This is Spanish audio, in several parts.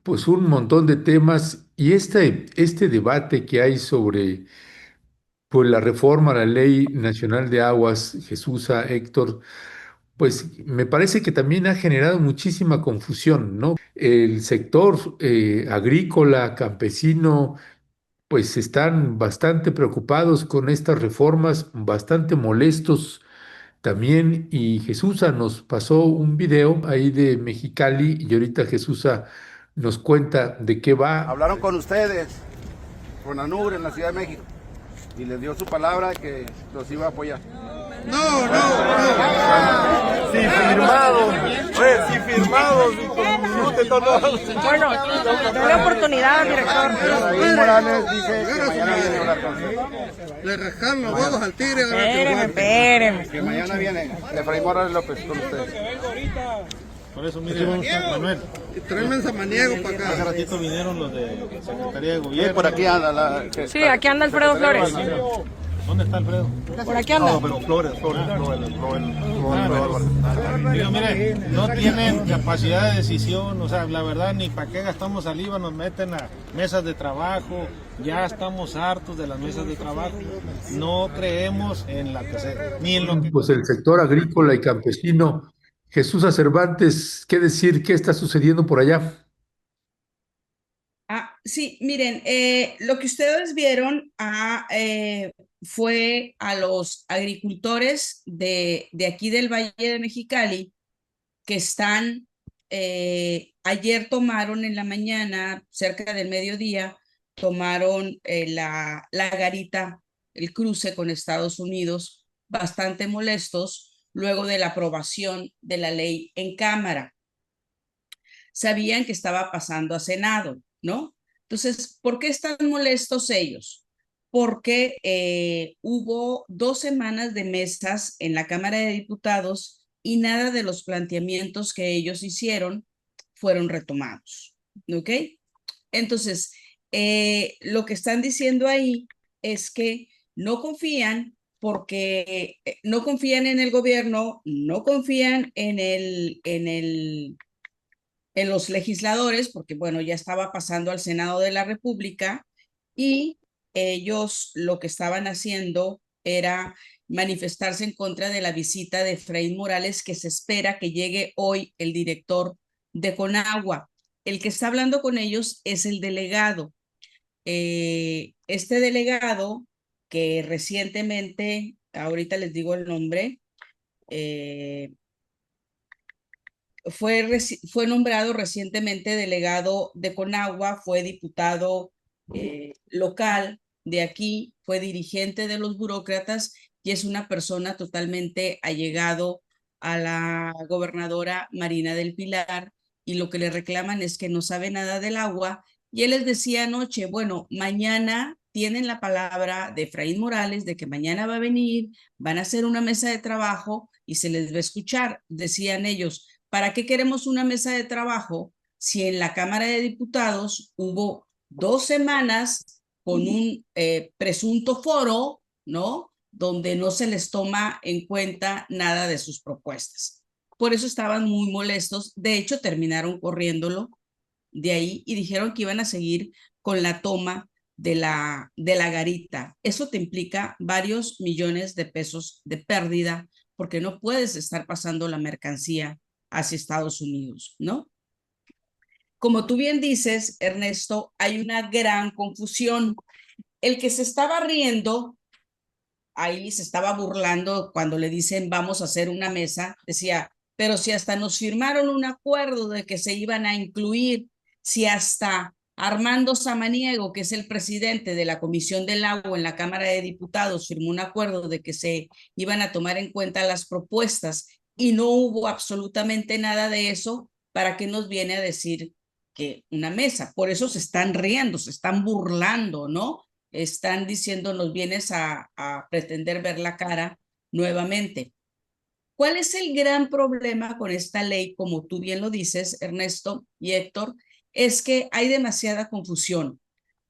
pues un montón de temas y este debate que hay sobre pues, la reforma a la Ley Nacional de Aguas, Jesús, Héctor, pues me parece que también ha generado muchísima confusión, ¿no? El sector agrícola, campesino, pues están bastante preocupados con estas reformas, bastante molestos también. Y Jesús nos pasó un video ahí de Mexicali y ahorita Jesús nos cuenta de qué va. Hablaron con ustedes, con ANUR en la Ciudad de México, y les dio su palabra que los iba a apoyar. No, no. Sí, firmado, pues, sí, firmado, sí, con minute, todo. Bueno, doy oportunidad, director. David Morales dice que mañana viene a hablar con usted. Le rascaron los huevos al tigre. Espéreme. Que mañana viene Efraín Morales López con ustedes. Por eso, mire, Manuel, Y tráeme el samaniego para hace acá. ratito vinieron los de Secretaría de Y Gobierno. por aquí anda la... Sí, aquí anda Alfredo Flores. ¿Dónde está Alfredo? Por aquí anda. No, pero Flores. Digo, mire, no tienen capacidad de decisión, o sea, la verdad, ni para qué gastamos saliva, nos meten a mesas de trabajo, ya estamos hartos de las mesas de trabajo, no creemos en la tercera, ni en lo que... Pues el sector agrícola y campesino. Jesús Cervantes, ¿qué decir? ¿Qué está sucediendo por allá? Sí, miren, lo que ustedes vieron fue a los agricultores de aquí del Valle de Mexicali que ayer tomaron en la mañana, cerca del mediodía, tomaron la garita, el cruce con Estados Unidos, bastante molestos luego de la aprobación de la ley en Cámara. Sabían que estaba pasando a Senado, ¿no? Entonces, ¿por qué están molestos ellos? Porque hubo 2 semanas de mesas en la Cámara de Diputados y nada de los planteamientos que ellos hicieron fueron retomados, ¿ok? Entonces, lo que están diciendo ahí es que no confían porque no confían en el gobierno, no confían en los legisladores, porque bueno, ya estaba pasando al Senado de la República y ellos lo que estaban haciendo era manifestarse en contra de la visita de Efraín Morales, que se espera que llegue hoy el director de Conagua. El que está hablando con ellos es el delegado. Este delegado que recientemente, ahorita les digo el nombre, fue nombrado recientemente delegado de Conagua, fue diputado local de aquí, fue dirigente de los burócratas y es una persona totalmente allegado a la gobernadora Marina del Pilar, y lo que le reclaman es que no sabe nada del agua. Y él les decía anoche, bueno, mañana tienen la palabra de Efraín Morales de que mañana va a venir, van a hacer una mesa de trabajo y se les va a escuchar. Decían ellos, ¿para qué queremos una mesa de trabajo si en la Cámara de Diputados hubo 2 semanas con un presunto foro, ¿no? Donde no se les toma en cuenta nada de sus propuestas. Por eso estaban muy molestos. De hecho, terminaron corriéndolo de ahí y dijeron que iban a seguir con la toma de la garita. Eso te implica varios millones de pesos de pérdida porque no puedes estar pasando la mercancía hacia Estados Unidos, ¿no? Como tú bien dices, Ernesto, hay una gran confusión. El que se estaba riendo, ahí se estaba burlando cuando le dicen vamos a hacer una mesa, decía, pero si hasta nos firmaron un acuerdo de que se iban a incluir, si hasta Armando Samaniego, que es el presidente de la Comisión del Agua en la Cámara de Diputados, firmó un acuerdo de que se iban a tomar en cuenta las propuestas y no hubo absolutamente nada de eso, ¿para qué nos viene a decir que una mesa? Por eso se están riendo, se están burlando, ¿no? Están diciendo, nos vienes a pretender ver la cara nuevamente. ¿Cuál es el gran problema con esta ley? Como tú bien lo dices, Ernesto y Héctor, es que hay demasiada confusión.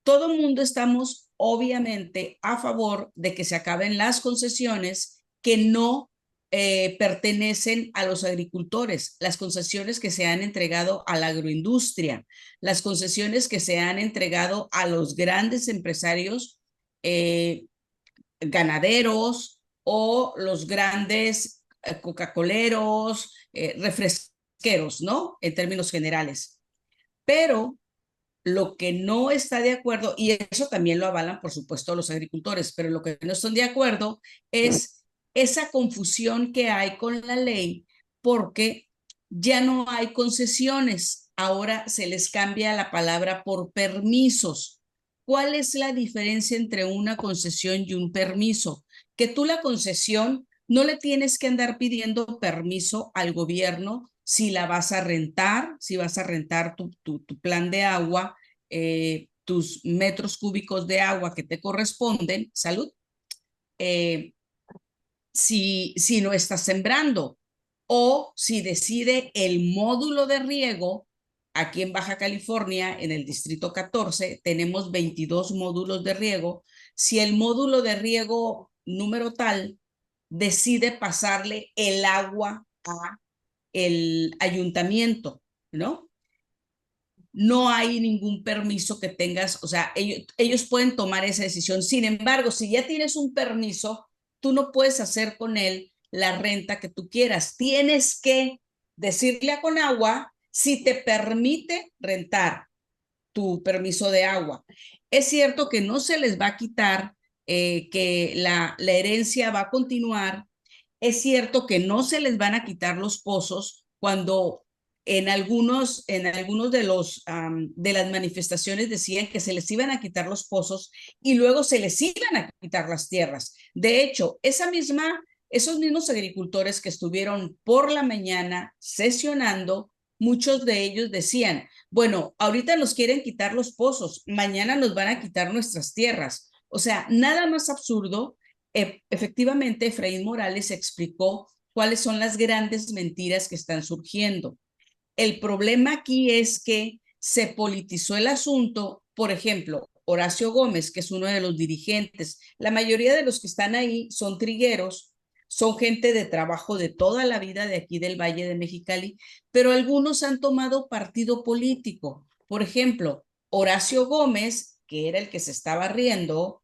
Todo el mundo estamos obviamente a favor de que se acaben las concesiones que no pertenecen a los agricultores, las concesiones que se han entregado a la agroindustria, las concesiones que se han entregado a los grandes empresarios ganaderos o los grandes coca-coleros, refresqueros, ¿no? En términos generales. Pero lo que no está de acuerdo, y eso también lo avalan, por supuesto, los agricultores, pero lo que no están de acuerdo es esa confusión que hay con la ley, porque ya no hay concesiones, ahora se les cambia la palabra por permisos. ¿Cuál es la diferencia entre una concesión y un permiso? Que tú la concesión no le tienes que andar pidiendo permiso al gobierno si la vas a rentar, si vas a rentar tu plan de agua, tus metros cúbicos de agua que te corresponden, salud, si no estás sembrando o si decide el módulo de riego. Aquí en Baja California, en el distrito 14, tenemos 22 módulos de riego. Si el módulo de riego número tal decide pasarle el agua a el ayuntamiento, ¿no? No hay ningún permiso que tengas, o sea, ellos pueden tomar esa decisión. Sin embargo, si ya tienes un permiso, tú no puedes hacer con él la renta que tú quieras. Tienes que decirle a Conagua si te permite rentar tu permiso de agua. Es cierto que no se les va a quitar, que la herencia va a continuar. Es cierto que no se les van a quitar los pozos cuando en algunos de las manifestaciones decían que se les iban a quitar los pozos y luego se les iban a quitar las tierras. De hecho, esos mismos agricultores que estuvieron por la mañana sesionando, muchos de ellos decían, bueno, ahorita nos quieren quitar los pozos, mañana nos van a quitar nuestras tierras. O sea, nada más absurdo. Efectivamente, Efraín Morales explicó cuáles son las grandes mentiras que están surgiendo. El problema aquí es que se politizó el asunto. Por ejemplo, Horacio Gómez, que es uno de los dirigentes, la mayoría de los que están ahí son trigueros, son gente de trabajo de toda la vida de aquí del Valle de Mexicali, pero algunos han tomado partido político. Por ejemplo, Horacio Gómez, que era el que se estaba riendo,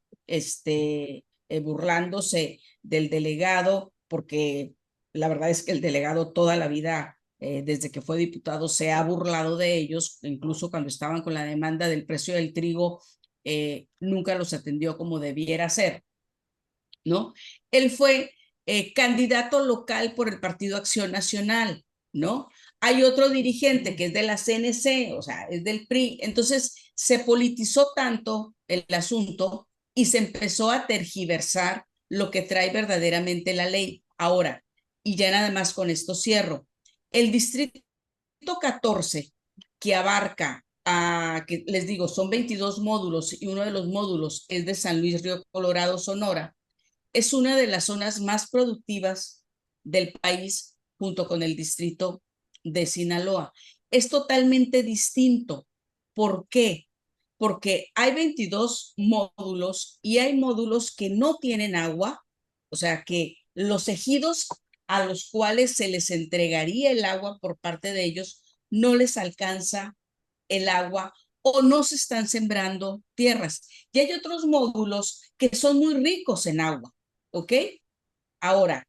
burlándose del delegado, porque la verdad es que el delegado toda la vida, desde que fue diputado, se ha burlado de ellos, incluso cuando estaban con la demanda del precio del trigo, nunca los atendió como debiera ser, ¿no? Él fue candidato local por el Partido Acción Nacional, ¿no? Hay otro dirigente que es de la CNC, o sea, es del PRI. Entonces se politizó tanto el asunto y se empezó a tergiversar lo que trae verdaderamente la ley. Ahora, y ya nada más con esto cierro, el distrito 14, que abarca, que les digo, son 22 módulos y uno de los módulos es de San Luis Río Colorado, Sonora, es una de las zonas más productivas del país junto con el distrito de Sinaloa. Es totalmente distinto. ¿Por qué? Porque hay 22 módulos y hay módulos que no tienen agua, o sea que los ejidos a los cuales se les entregaría el agua por parte de ellos no les alcanza el agua o no se están sembrando tierras. Y hay otros módulos que son muy ricos en agua, ¿ok? Ahora,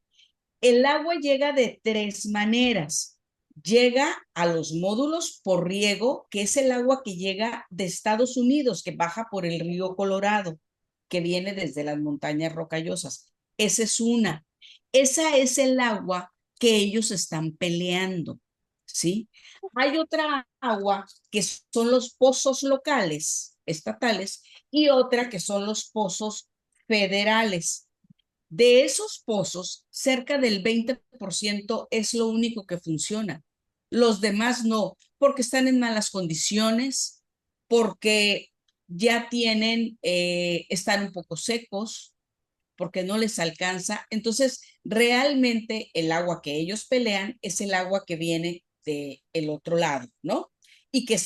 el agua llega de tres maneras. Llega a los módulos por riego, que es el agua que llega de Estados Unidos, que baja por el río Colorado, que viene desde las montañas rocallosas. Esa es una. Esa es el agua que ellos están peleando, ¿sí? Hay otra agua que son los pozos locales, estatales, y otra que son los pozos federales. De esos pozos, cerca del 20% es lo único que funciona. Los demás no, porque están en malas condiciones, porque ya están un poco secos, porque no les alcanza. Entonces, realmente el agua que ellos pelean es el agua que viene del otro lado, ¿no? Y que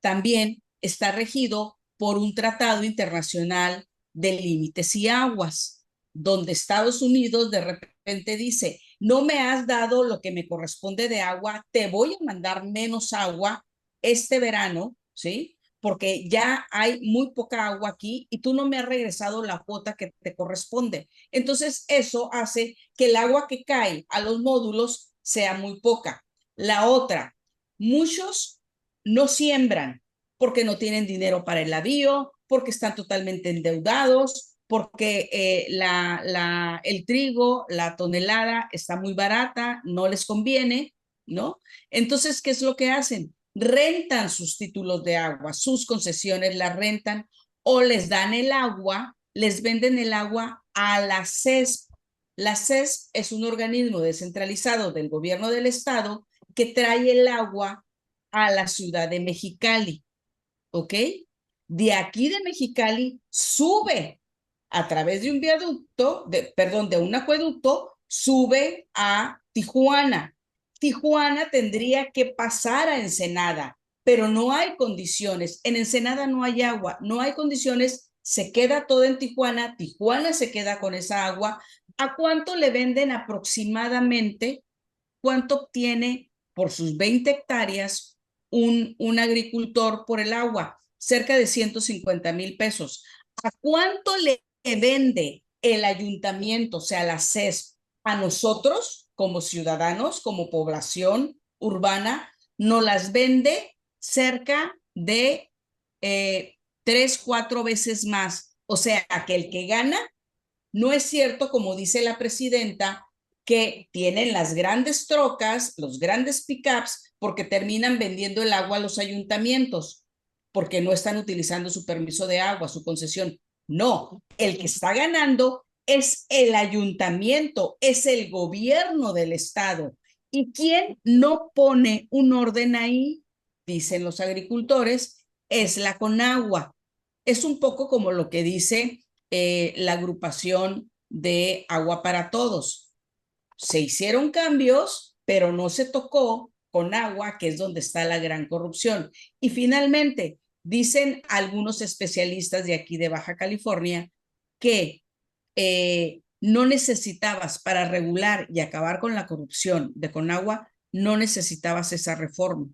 también está regido por un tratado internacional de límites y aguas, donde Estados Unidos de repente repente dice, no me has dado lo que me corresponde de agua, te voy a mandar menos agua este verano, ¿sí? Porque ya hay muy poca agua aquí y tú no me has regresado la cuota que te corresponde. Entonces, eso hace que el agua que cae a los módulos sea muy poca. La otra, muchos no siembran porque no tienen dinero para el avío, porque están totalmente endeudados, porque el trigo, la tonelada está muy barata, no les conviene, ¿no? Entonces, ¿qué es lo que hacen? Rentan sus títulos de agua, sus concesiones las rentan o les dan el agua, les venden el agua a la CESP. La CESP es un organismo descentralizado del gobierno del estado que trae el agua a la ciudad de Mexicali, ¿ok? De aquí de Mexicali sube a través de un viaducto, perdón, de un acueducto, sube a Tijuana. Tijuana tendría que pasar a Ensenada, pero no hay condiciones. En Ensenada no hay agua, no hay condiciones, se queda todo en Tijuana, Tijuana se queda con esa agua. ¿A cuánto le venden aproximadamente? ¿Cuánto obtiene por sus 20 hectáreas un agricultor por el agua? Cerca de 150,000 pesos. ¿A cuánto le vende el ayuntamiento, o sea, la CES, a nosotros como ciudadanos, como población urbana? Nos las vende cerca de 3, 4 veces más. O sea, que el que gana, no es cierto, como dice la presidenta, que tienen las grandes trocas, los grandes pickups, porque terminan vendiendo el agua a los ayuntamientos, porque no están utilizando su permiso de agua, su concesión. No, el que está ganando es el ayuntamiento, es el gobierno del estado. ¿Y quién no pone un orden ahí? Dicen los agricultores, es la Conagua. Es un poco como lo que dice la agrupación de Agua para Todos. Se hicieron cambios, pero no se tocó con agua, que es donde está la gran corrupción. Y finalmente, dicen algunos especialistas de aquí de Baja California que no necesitabas para regular y acabar con la corrupción de Conagua, no necesitabas esa reforma.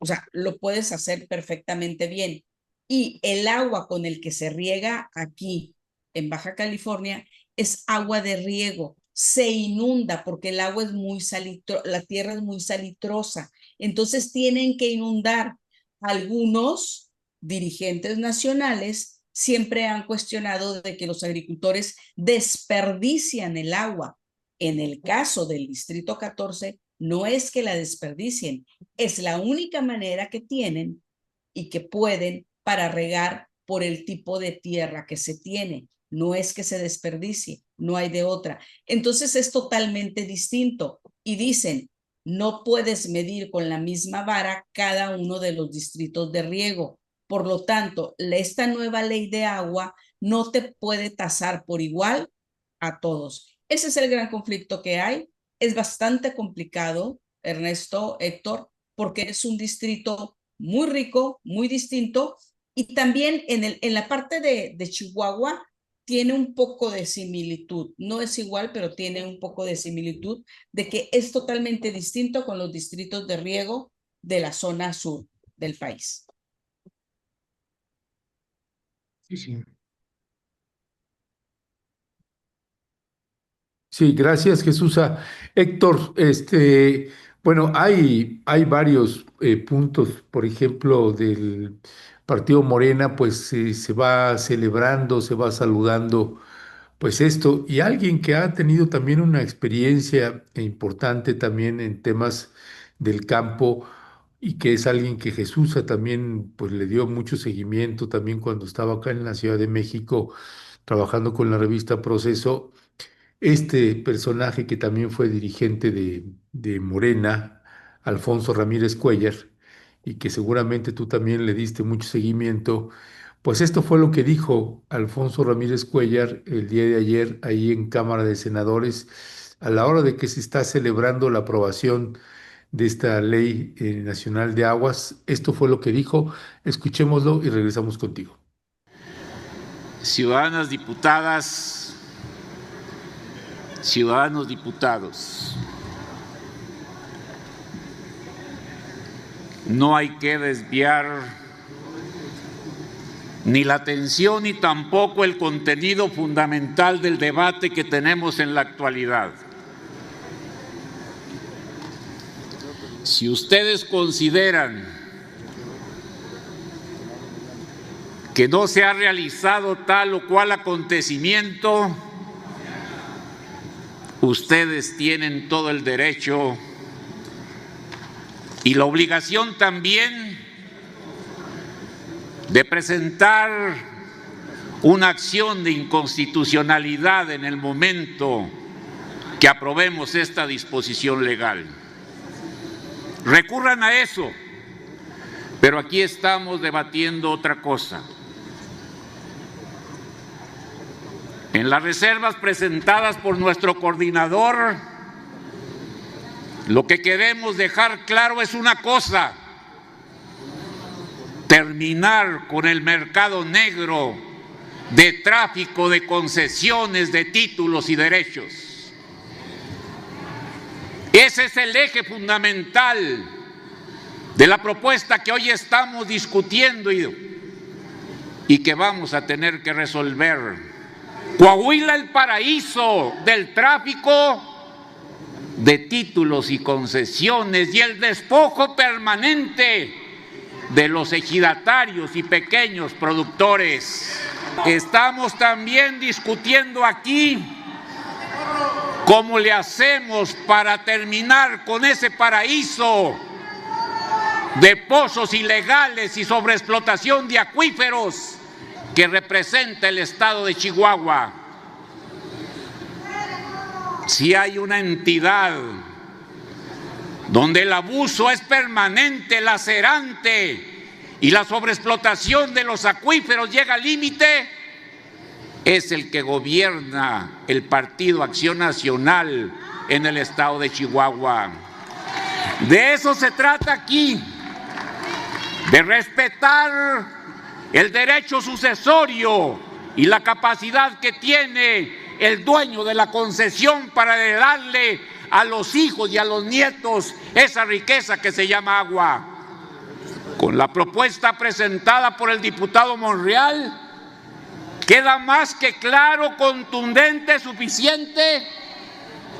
O sea, lo puedes hacer perfectamente bien. Y el agua con el que se riega aquí en Baja California es agua de riego. Se inunda porque el agua es muy la tierra es muy salitrosa. Entonces tienen que inundar. Algunos dirigentes nacionales siempre han cuestionado de que los agricultores desperdician el agua. En el caso del Distrito 14, no es que la desperdicien, es la única manera que tienen y que pueden para regar por el tipo de tierra que se tiene. No es que se desperdicie, no hay de otra. Entonces es totalmente distinto. Y dicen, no puedes medir con la misma vara cada uno de los distritos de riego. Por lo tanto, esta nueva ley de agua no te puede tasar por igual a todos. Ese es el gran conflicto que hay. Es bastante complicado, Ernesto, Héctor, porque es un distrito muy rico, muy distinto, y también en la parte de Chihuahua tiene un poco de similitud. No es igual, pero tiene un poco de similitud de que es totalmente distinto con los distritos de riego de la zona sur del país. Sí, sí. Sí, gracias, Jesús. Héctor, bueno, hay varios puntos, por ejemplo, del partido Morena, pues se va celebrando, se va saludando, pues esto, y alguien que ha tenido también una experiencia importante también en temas del campo y que es alguien que Jesús también, pues le dio mucho seguimiento también cuando estaba acá en la Ciudad de México trabajando con la revista Proceso. Este personaje que también fue dirigente de Morena, Alfonso Ramírez Cuellar, y que seguramente tú también le diste mucho seguimiento, pues esto fue lo que dijo Alfonso Ramírez Cuellar el día de ayer ahí en Cámara de Senadores, a la hora de que se está celebrando la aprobación de esta ley nacional de aguas. Esto fue lo que dijo. Escuchémoslo y regresamos contigo. Ciudadanas, diputadas, ciudadanos diputados, no hay que desviar ni la atención ni tampoco el contenido fundamental del debate que tenemos en la actualidad. Si ustedes consideran que no se ha realizado tal o cual acontecimiento, ustedes tienen todo el derecho y la obligación también de presentar una acción de inconstitucionalidad en el momento que aprobemos esta disposición legal. Recurran a eso, pero aquí estamos debatiendo otra cosa. En las reservas presentadas por nuestro coordinador, lo que queremos dejar claro es una cosa: terminar con el mercado negro de tráfico de concesiones de títulos y derechos. Ese es el eje fundamental de la propuesta que hoy estamos discutiendo y que vamos a tener que resolver. Coahuila, el paraíso del tráfico de títulos y concesiones y el despojo permanente de los ejidatarios y pequeños productores. Estamos también discutiendo aquí cómo le hacemos para terminar con ese paraíso de pozos ilegales y sobreexplotación de acuíferos que representa el estado de Chihuahua. Si hay una entidad donde el abuso es permanente, lacerante y la sobreexplotación de los acuíferos llega al límite, es el que gobierna el Partido Acción Nacional en el estado de Chihuahua. De eso se trata aquí, de respetar el derecho sucesorio y la capacidad que tiene el dueño de la concesión para heredarle a los hijos y a los nietos esa riqueza que se llama agua. Con la propuesta presentada por el diputado Monreal, queda más que claro, contundente, suficiente,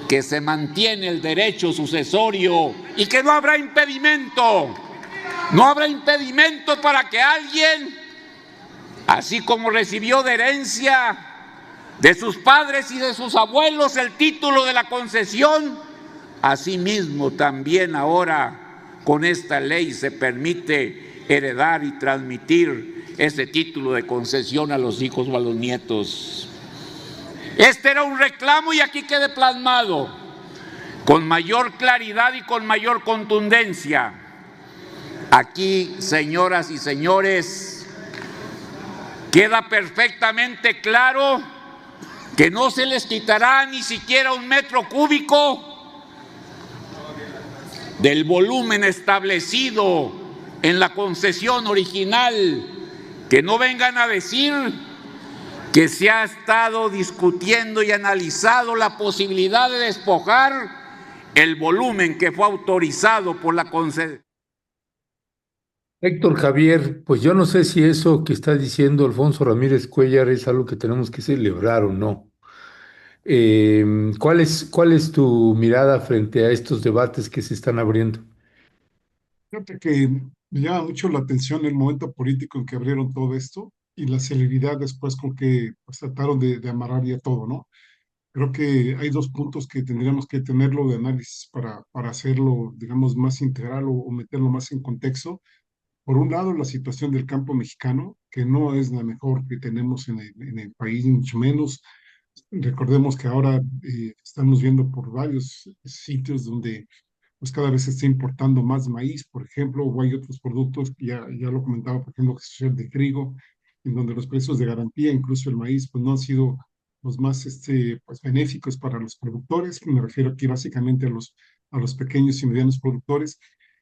que se mantiene el derecho sucesorio y que no habrá impedimento. No habrá impedimento para que alguien, así como recibió de herencia de sus padres y de sus abuelos el título de la concesión, asimismo también ahora con esta ley se permite heredar y transmitir ese título de concesión a los hijos o a los nietos. Este era un reclamo y aquí quede plasmado con mayor claridad y con mayor contundencia. Aquí, señoras y señores, queda perfectamente claro que no se les quitará ni siquiera un metro cúbico del volumen establecido en la concesión original. Que no vengan a decir que se ha estado discutiendo y analizado la posibilidad de despojar el volumen que fue autorizado por la concesión. Héctor Javier, pues yo no sé si eso que está diciendo Alfonso Ramírez Cuéllar es algo que tenemos que celebrar o no. ¿Cuál es tu mirada frente a estos debates que se están abriendo? Fíjate que me llama mucho la atención el momento político en que abrieron todo esto y la celeridad después con que pues, trataron de amarrar ya todo, ¿no? Creo que hay dos puntos que tendríamos que tenerlo de análisis para hacerlo, digamos, más integral o meterlo más en contexto. Por un lado, la situación del campo mexicano, que no es la mejor que tenemos en el país, ni mucho menos. Recordemos que ahora estamos viendo por varios sitios donde pues cada vez se está importando más maíz, por ejemplo, o hay otros productos, ya lo comentaba, por ejemplo, que es el de trigo, en donde los precios de garantía, incluso el maíz, pues no han sido los más pues, benéficos para los productores. Me refiero aquí básicamente a los pequeños y medianos productores.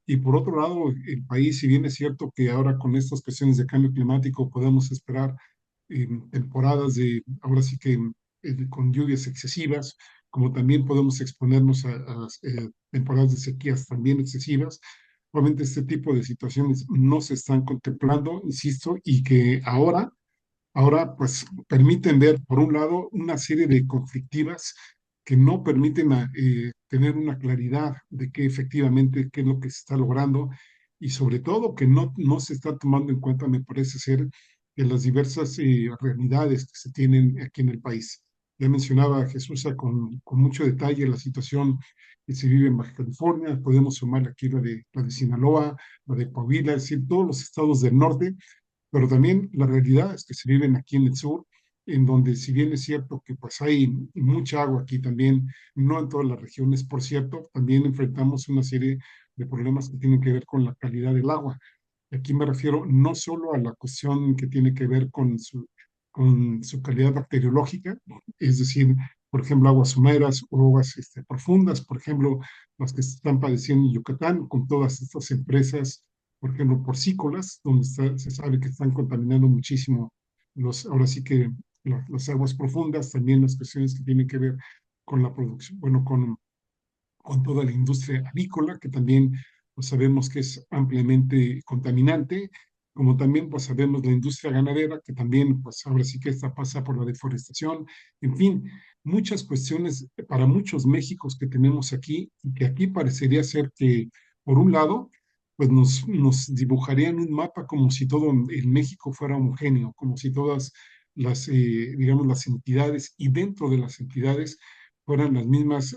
Y por otro lado, el país, si bien es cierto que ahora con estas cuestiones de cambio climático podemos esperar temporadas ahora sí que con lluvias excesivas, como también podemos exponernos a temporadas de sequías también excesivas. Obviamente este tipo de situaciones no se están contemplando, insisto, y que ahora pues permiten ver, por un lado, una serie de conflictivas que no permiten tener una claridad de qué efectivamente, qué es lo que se está logrando y sobre todo que no se está tomando en cuenta, me parece ser, de las diversas realidades que se tienen aquí en el país. Ya mencionaba Jesús con mucho detalle la situación que se vive en Baja California, podemos sumar aquí la de Sinaloa, la de Coahuila, es decir, todos los estados del norte, pero también la realidad es que se viven aquí en el sur, en donde si bien es cierto que pues hay mucha agua aquí también, no en todas las regiones, por cierto, también enfrentamos una serie de problemas que tienen que ver con la calidad del agua. Aquí me refiero no solo a la cuestión que tiene que ver con su calidad bacteriológica, es decir, por ejemplo, aguas someras o aguas profundas, por ejemplo, las que se están padeciendo en Yucatán, con todas estas empresas, por ejemplo, porcícolas, donde se sabe que están contaminando muchísimo ahora sí que las aguas profundas, también las cuestiones que tienen que ver con la producción, bueno, con toda la industria avícola, que también pues, sabemos que es ampliamente contaminante, como también pues, sabemos la industria ganadera, que también pues ahora sí que esta pasa por la deforestación, en fin, muchas cuestiones para muchos Méxicos que tenemos aquí, y que aquí parecería ser que, por un lado, pues nos dibujarían un mapa como si todo en México fuera homogéneo, como si todas digamos, las entidades y dentro de las entidades fueran las mismas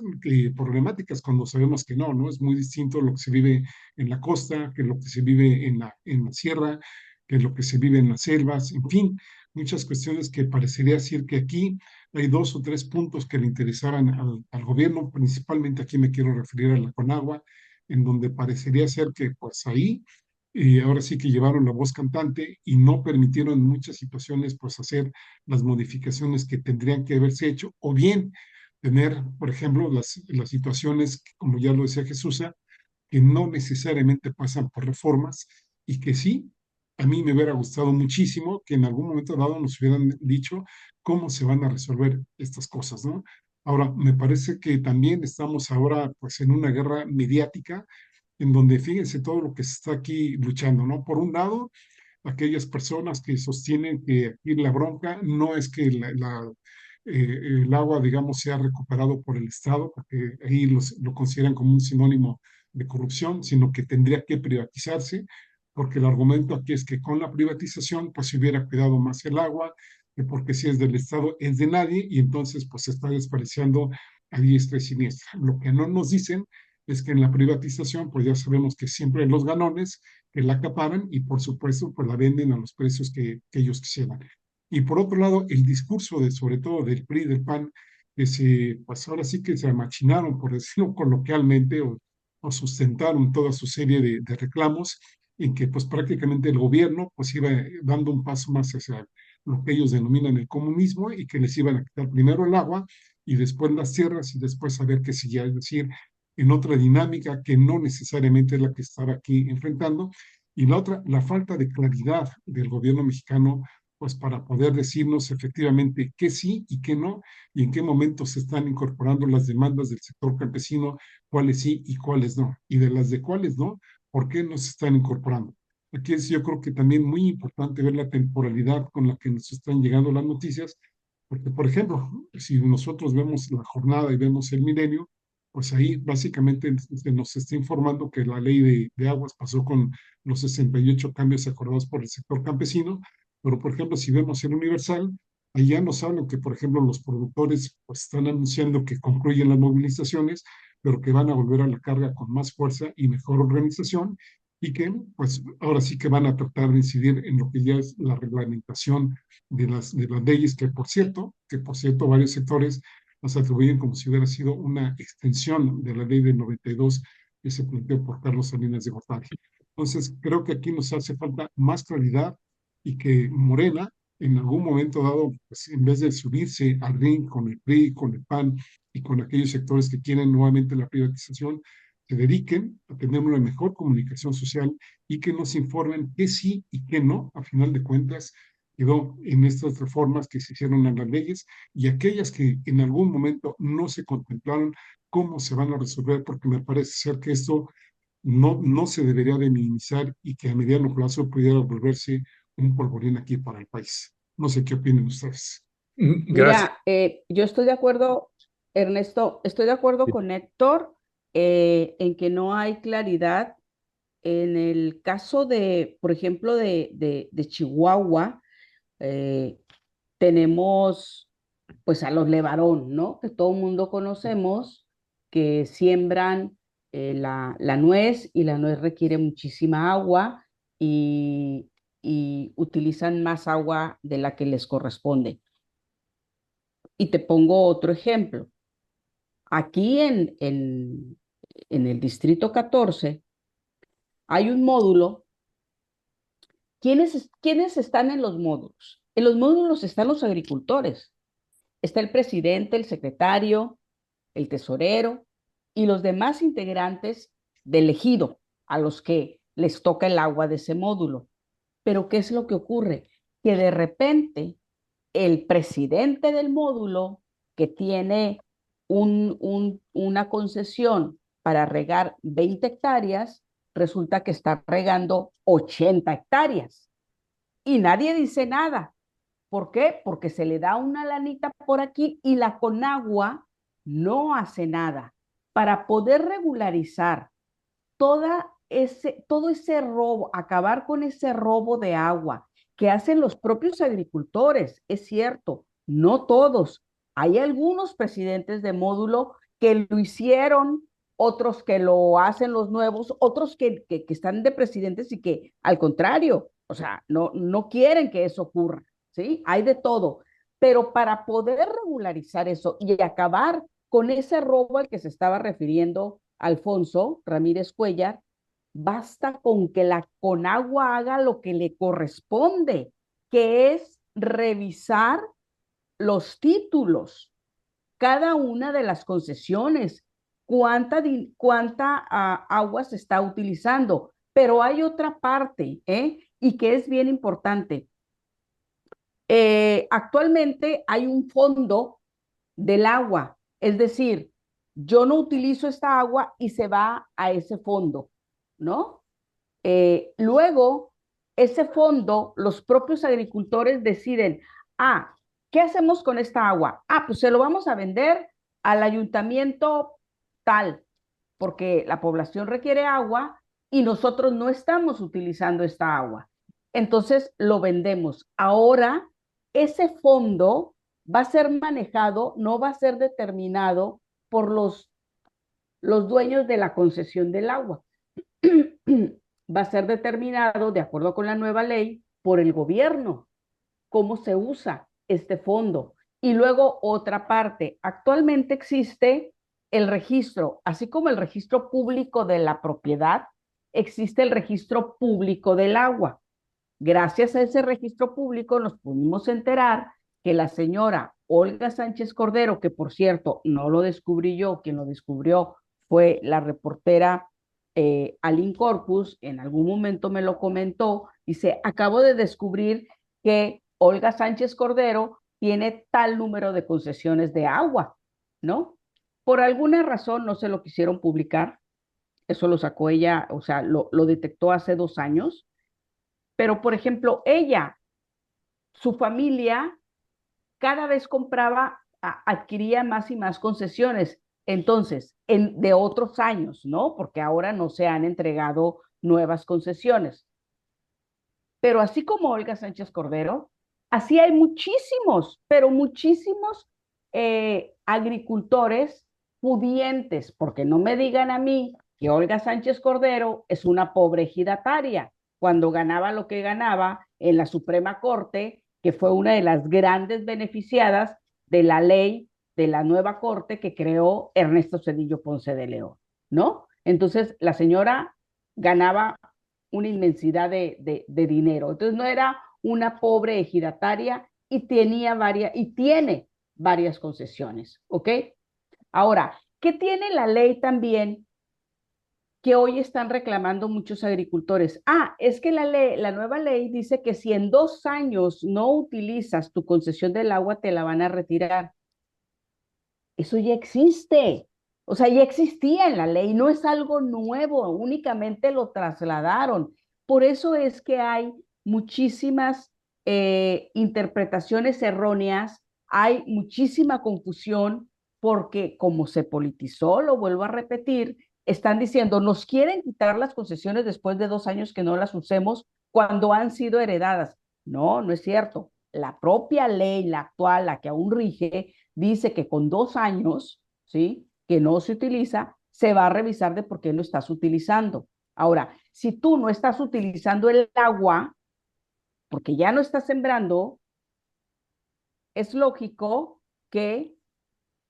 problemáticas, cuando sabemos que no, ¿no? Es muy distinto lo que se vive en la costa, que lo que se vive en la sierra, que lo que se vive en las selvas, en fin, muchas cuestiones que parecería decir que aquí hay dos o tres puntos que le interesaran al gobierno, principalmente aquí me quiero referir a la Conagua, en donde parecería ser que pues ahí ahora sí que llevaron la voz cantante y no permitieron en muchas situaciones pues hacer las modificaciones que tendrían que haberse hecho, o bien tener, por ejemplo, las situaciones, como ya lo decía Jesús, que no necesariamente pasan por reformas y que sí, a mí me hubiera gustado muchísimo que en algún momento dado nos hubieran dicho cómo se van a resolver estas cosas, ¿no? Ahora, me parece que también estamos ahora pues en una guerra mediática en donde fíjense todo lo que se está aquí luchando, ¿no? Por un lado, aquellas personas que sostienen que aquí la bronca no es que el agua, digamos, sea recuperado por el Estado, porque ahí lo consideran como un sinónimo de corrupción, sino que tendría que privatizarse, porque el argumento aquí es que con la privatización, pues se hubiera cuidado más el agua, que porque si es del Estado es de nadie, y entonces pues se está despreciando a diestra y siniestra. Lo que no nos dicen es que en la privatización, pues ya sabemos que siempre hay los ganones que la acaparan y por supuesto pues la venden a los precios que ellos quisieran. Y por otro lado, el discurso sobre todo del PRI y del PAN, que pues ahora sí que se amachinaron, por decirlo coloquialmente, o sustentaron toda su serie de reclamos, en que pues prácticamente el gobierno pues iba dando un paso más hacia lo que ellos denominan el comunismo y que les iban a quitar primero el agua y después las tierras y después a ver qué seguía, es decir, en otra dinámica que no necesariamente es la que estaba aquí enfrentando. Y la otra, la falta de claridad del gobierno mexicano, pues para poder decirnos efectivamente qué sí y qué no, y en qué momento se están incorporando las demandas del sector campesino, cuáles sí y cuáles no. Y de las de cuáles no, ¿por qué no se están incorporando? Aquí es yo creo que también muy importante ver la temporalidad con la que nos están llegando las noticias, porque por ejemplo, si nosotros vemos la jornada y vemos el milenio, pues ahí básicamente se nos está informando que la ley de aguas pasó con los 68 cambios acordados por el sector campesino, pero por ejemplo, si vemos el Universal, ahí ya nos hablan que, por ejemplo, los productores pues, están anunciando que concluyen las movilizaciones, pero que van a volver a la carga con más fuerza y mejor organización, y que pues ahora sí que van a tratar de incidir en lo que ya es la reglamentación de las leyes, que por cierto varios sectores las atribuyen como si hubiera sido una extensión de la ley del 92 que se planteó por Carlos Salinas de Gortari. Entonces, creo que aquí nos hace falta más claridad y que Morena, en algún momento dado, pues, en vez de subirse al ring con el PRI, con el PAN y con aquellos sectores que quieren nuevamente la privatización, se dediquen a tener una mejor comunicación social y que nos informen qué sí y qué no, a final de cuentas, quedó en estas reformas que se hicieron en las leyes y aquellas que en algún momento no se contemplaron, cómo se van a resolver, porque me parece ser que esto no se debería de minimizar y que a mediano plazo pudiera volverse un polvorín aquí para el país. No sé qué opinan ustedes. Gracias. Mira, yo estoy de acuerdo, Ernesto, estoy de acuerdo con Héctor en que no hay claridad. En el caso de, por ejemplo, de Chihuahua, eh, tenemos pues a los Levarón, ¿no? Que todo el mundo conocemos, que siembran la nuez y la nuez requiere muchísima agua y, y utilizan más agua de la que les corresponde. Y te pongo otro ejemplo. Aquí en el Distrito 14 hay un módulo. ¿Quiénes están en los módulos? En los módulos están los agricultores. Está el presidente, el secretario, el tesorero y los demás integrantes del ejido a los que les toca el agua de ese módulo. Pero ¿qué es lo que ocurre? Que de repente el presidente del módulo que tiene una concesión para regar 20 hectáreas, resulta que está regando 80 hectáreas y nadie dice nada. ¿Por qué? Porque se le da una lanita por aquí y la Conagua no hace nada. Para poder regularizar todo ese robo, acabar con ese robo de agua que hacen los propios agricultores, es cierto, no todos. Hay algunos presidentes de módulo que lo hicieron, otros que lo hacen los nuevos, otros que están de presidentes y que al contrario, o sea, no quieren que eso ocurra, ¿sí? Hay de todo. Pero para poder regularizar eso y acabar con ese robo al que se estaba refiriendo Alfonso Ramírez Cuellar, basta con que la Conagua haga lo que le corresponde, que es revisar los títulos, cada una de las concesiones, cuánta agua se está utilizando. Pero hay otra parte, y que es bien importante. Actualmente hay un fondo del agua, es decir, yo no utilizo esta agua y se va a ese fondo, ¿no? Luego, ese fondo, los propios agricultores deciden, ¿qué hacemos con esta agua? Pues se lo vamos a vender al ayuntamiento tal, porque la población requiere agua y nosotros no estamos utilizando esta agua. Entonces lo vendemos. Ahora, ese fondo va a ser manejado, no va a ser determinado por los dueños de la concesión del agua. Va a ser determinado, de acuerdo con la nueva ley, por el gobierno, cómo se usa este fondo. Y luego otra parte, actualmente existe el registro, así como el registro público de la propiedad, existe el registro público del agua. Gracias a ese registro público nos pudimos enterar que la señora Olga Sánchez Cordero, que por cierto no lo descubrí yo, quien lo descubrió fue la reportera Aline Corpus, en algún momento me lo comentó, dice, acabo de descubrir que Olga Sánchez Cordero tiene tal número de concesiones de agua, ¿no? Por alguna razón no se lo quisieron publicar, eso lo sacó ella, o sea, lo detectó hace 2 años, pero por ejemplo, ella, su familia, cada vez adquiría más y más concesiones. Entonces, de otros años, ¿no? Porque ahora no se han entregado nuevas concesiones. Pero así como Olga Sánchez Cordero, así hay muchísimos, pero muchísimos agricultores pudientes, porque no me digan a mí que Olga Sánchez Cordero es una pobre ejidataria cuando ganaba lo que ganaba en la Suprema Corte, que fue una de las grandes beneficiadas de la ley de la nueva Corte que creó Ernesto Zedillo Ponce de León, ¿no? Entonces, la señora ganaba una inmensidad de dinero. Entonces, no era una pobre ejidataria y tiene varias concesiones, ¿ok? Ahora, ¿qué tiene la ley también que hoy están reclamando muchos agricultores. Ah, es que la nueva ley dice que si en 2 años no utilizas tu concesión del agua, te la van a retirar. Eso ya existe. O sea, ya existía en la ley, no es algo nuevo, únicamente lo trasladaron. Por eso es que hay muchísimas interpretaciones erróneas, hay muchísima confusión, porque como se politizó, lo vuelvo a repetir, están diciendo, nos quieren quitar las concesiones después de 2 años que no las usemos cuando han sido heredadas. No, no es cierto. La propia ley, la actual, la que aún rige, dice que con 2 años, ¿sí? Que no se utiliza, se va a revisar de por qué lo estás utilizando. Ahora, si tú no estás utilizando el agua, porque ya no estás sembrando, es lógico que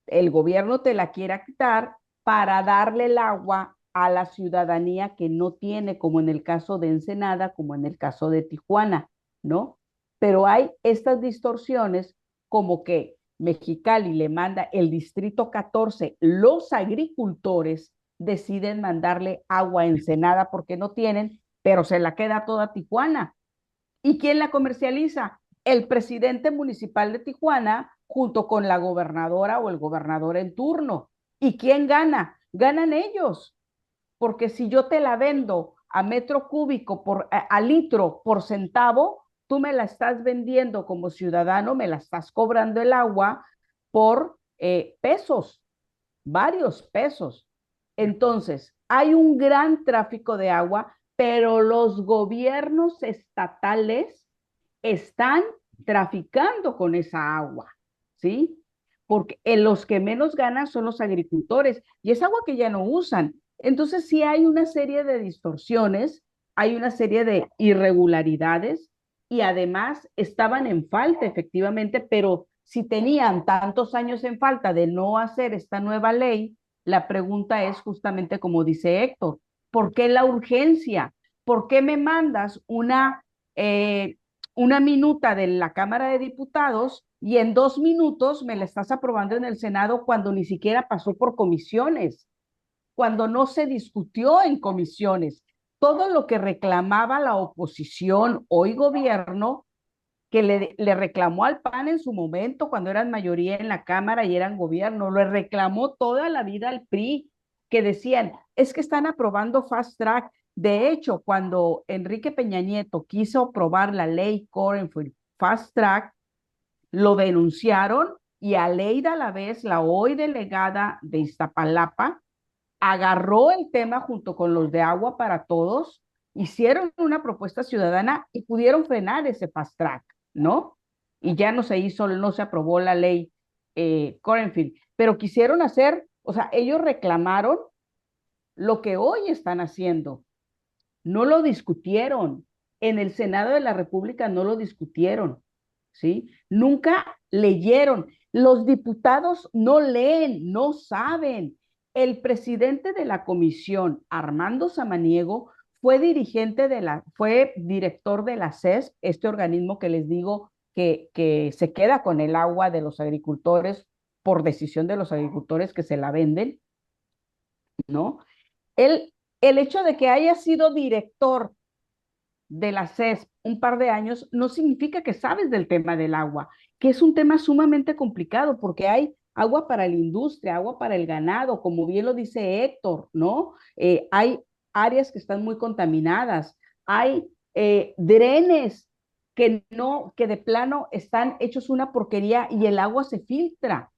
el gobierno te la quiera quitar para darle el agua a la ciudadanía que no tiene, como en el caso de Ensenada, como en el caso de Tijuana, ¿no? Pero hay estas distorsiones como que Mexicali le manda el distrito 14, los agricultores deciden mandarle agua a Ensenada porque no tienen, pero se la queda toda Tijuana. ¿Y quién la comercializa? El presidente municipal de Tijuana junto con la gobernadora o el gobernador en turno. ¿Y quién gana? Ganan ellos, porque si yo te la vendo a metro cúbico, a litro por centavo, tú me la estás vendiendo como ciudadano, me la estás cobrando el agua por pesos, varios pesos. Entonces, hay un gran tráfico de agua, pero los gobiernos estatales están traficando con esa agua, ¿sí? Porque los que menos ganan son los agricultores y es agua que ya no usan. Entonces, sí hay una serie de distorsiones, hay una serie de irregularidades y además estaban en falta, efectivamente, pero si tenían tantos años en falta de no hacer esta nueva ley, la pregunta es justamente como dice Héctor, ¿por qué la urgencia? ¿Por qué me mandas una minuta de la Cámara de Diputados y en 2 minutos me la estás aprobando en el Senado cuando ni siquiera pasó por comisiones, cuando no se discutió en comisiones? Todo lo que reclamaba la oposición, hoy gobierno, que le reclamó al PAN en su momento cuando eran mayoría en la Cámara y eran gobierno, le reclamó toda la vida al PRI, que decían, es que están aprobando fast track. De hecho, cuando Enrique Peña Nieto quiso aprobar la ley Corenfield fast track, lo denunciaron y Aleida Alavés, la hoy delegada de Iztapalapa, agarró el tema junto con los de Agua para Todos, hicieron una propuesta ciudadana y pudieron frenar ese fast track, ¿no? Y ya no se hizo, no se aprobó la ley Corenfield, pero quisieron hacer, o sea, ellos reclamaron lo que hoy están haciendo, no lo discutieron, en el Senado de la República no lo discutieron, ¿sí? Nunca leyeron, los diputados no leen, no saben. El presidente de la comisión, Armando Samaniego, fue director de la CES, este organismo que les digo que se queda con el agua de los agricultores por decisión de los agricultores que se la venden, ¿no? El hecho de que haya sido director de la CES un par de años no significa que sabes del tema del agua, que es un tema sumamente complicado porque hay agua para la industria, agua para el ganado, como bien lo dice Héctor, ¿no? Hay áreas que están muy contaminadas, hay drenes que de plano están hechos una porquería y el agua se filtra,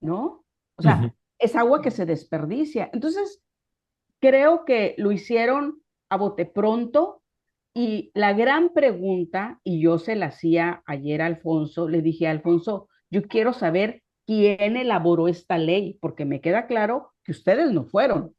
¿no? O sea, es agua que se desperdicia. Entonces, creo que lo hicieron a bote pronto y la gran pregunta, y yo se la hacía ayer a Alfonso, le dije, Alfonso, yo quiero saber quién elaboró esta ley, porque me queda claro que ustedes no fueron,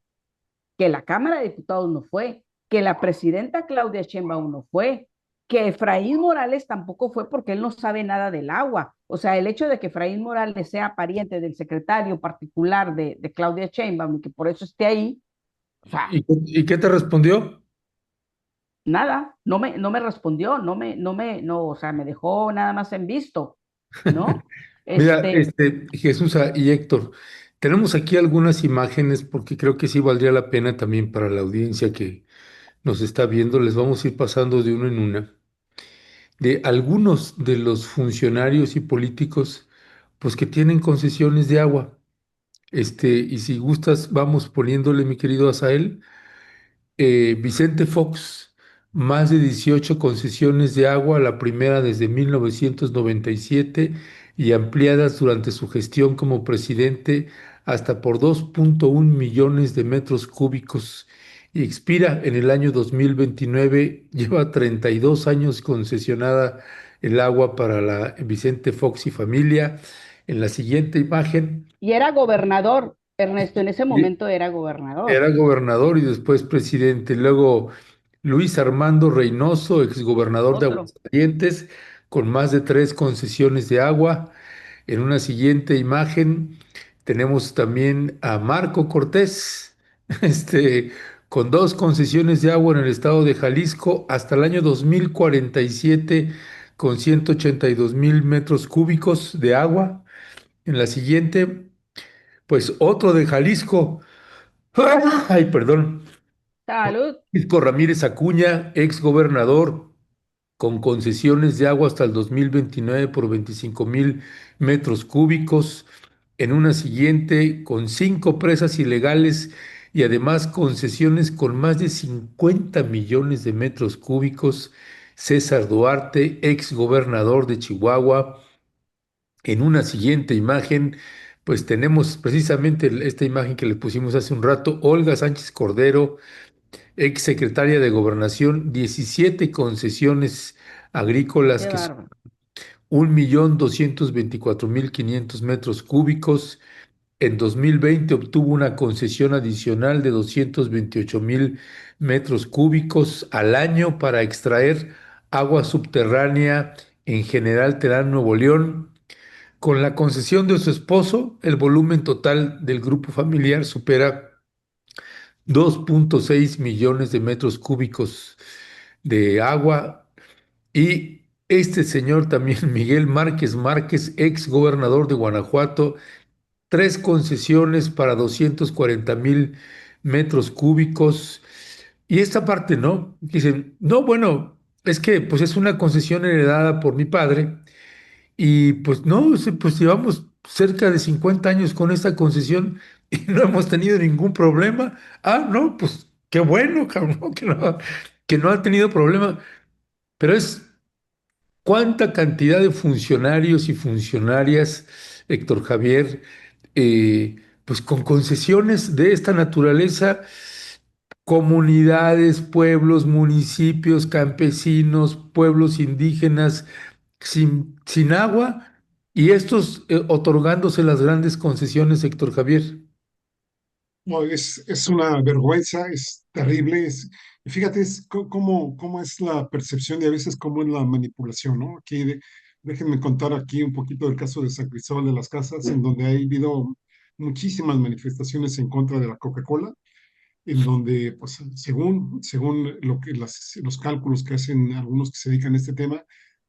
que la Cámara de Diputados no fue, que la presidenta Claudia Sheinbaum no fue, que Efraín Morales tampoco fue porque él no sabe nada del agua. O sea, el hecho de que Efraín Morales sea pariente del secretario particular de Claudia Sheinbaum y que por eso esté ahí, o sea, ¿Y qué te respondió? nada, no me respondió, no, o sea, me dejó nada más en visto, ¿no? Mira, Este, Jesús y Héctor, Tenemos aquí algunas imágenes porque creo que sí valdría la pena también para la audiencia que nos está viendo. Les vamos a ir pasando de una en una de algunos de los funcionarios y políticos pues que tienen concesiones de agua. Y si gustas, vamos poniéndole, mi querido Asael. Vicente Fox, más de 18 concesiones de agua, la primera desde 1997 y ampliadas durante su gestión como presidente hasta por 2,1 millones de metros cúbicos y expira en el año 2029. Lleva 32 años concesionada el agua para la Vicente Fox y familia. En la siguiente imagen. Y era gobernador, Ernesto, en ese Y momento era gobernador. era gobernador y después presidente. Luego Luis Armando Reynoso, exgobernador de Otro. Aguascalientes, con más de 3 concesiones de agua. En una siguiente imagen tenemos también a Marco Cortés, con 2 concesiones de agua en el estado de Jalisco hasta el año 2047, con 182,000 metros cúbicos de agua. En la siguiente, pues otro de Jalisco. Ay, perdón. Salud. Francisco Ramírez Acuña, ex gobernador, con concesiones de agua hasta el 2029 por 25,000 metros cúbicos. En una siguiente, con 5 presas ilegales y además concesiones con más de 50 millones de metros cúbicos. César Duarte, ex gobernador de Chihuahua. En una siguiente imagen, pues tenemos precisamente esta imagen que le pusimos hace un rato, Olga Sánchez Cordero, ex secretaria de Gobernación, 17 concesiones agrícolas Qué que son bárbaro. 1,224,500 metros cúbicos. En 2020 obtuvo una concesión adicional de 228,000 metros cúbicos al año para extraer agua subterránea en General Terán, Nuevo León. Con la concesión de su esposo, el volumen total del grupo familiar supera 2,6 millones de metros cúbicos de agua. Y este señor también, Miguel Márquez Márquez, ex gobernador de Guanajuato, 3 concesiones para 240,000 metros cúbicos. Y esta parte, ¿no? Dicen, no, bueno, es que pues es una concesión heredada por mi padre y pues no, pues llevamos cerca de 50 años con esta concesión y no hemos tenido ningún problema. Ah, no, pues qué bueno, cabrón, que no ha tenido problema. Pero es cuánta cantidad de funcionarios y funcionarias, Héctor Javier, pues con concesiones de esta naturaleza, comunidades, pueblos, municipios, campesinos, pueblos indígenas sin agua y estos otorgándose las grandes concesiones, Héctor Javier. No, es una vergüenza, es terrible. Y fíjate, cómo es la percepción y a veces cómo es la manipulación, ¿no? Déjenme contar aquí un poquito del caso de San Cristóbal de las Casas, en donde ha habido muchísimas manifestaciones en contra de la Coca-Cola, en donde, pues, según los cálculos que hacen algunos que se dedican a este tema,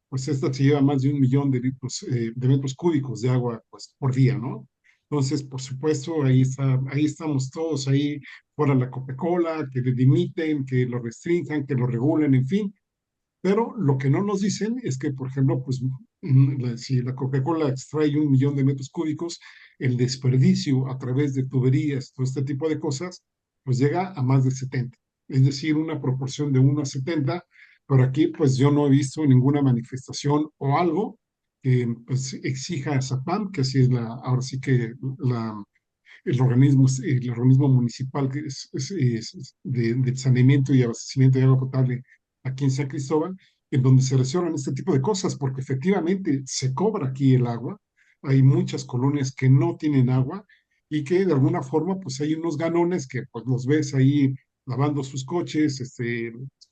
pues esta se lleva más de 1 millón de litros, de metros cúbicos de agua, pues, por día, ¿no? Entonces, por supuesto, ahí estamos todos ahí fuera la Coca-Cola, que le limiten, que lo restrinjan, que lo regulen, en fin. Pero lo que no nos dicen es que, por ejemplo, pues si la Coca-Cola extrae 1 millón de metros cúbicos, el desperdicio a través de tuberías, todo este tipo de cosas, pues llega a más de 70. Es decir, una proporción de 1 a 70. Pero aquí, pues yo no he visto ninguna manifestación o algo que pues, exija a SAPAM, que así es ahora sí que el organismo municipal que es de saneamiento y abastecimiento de agua potable aquí en San Cristóbal, en donde se resuelvan este tipo de cosas, porque efectivamente se cobra aquí el agua. Hay muchas colonias que no tienen agua y que de alguna forma pues hay unos ganones que pues los ves ahí lavando sus coches,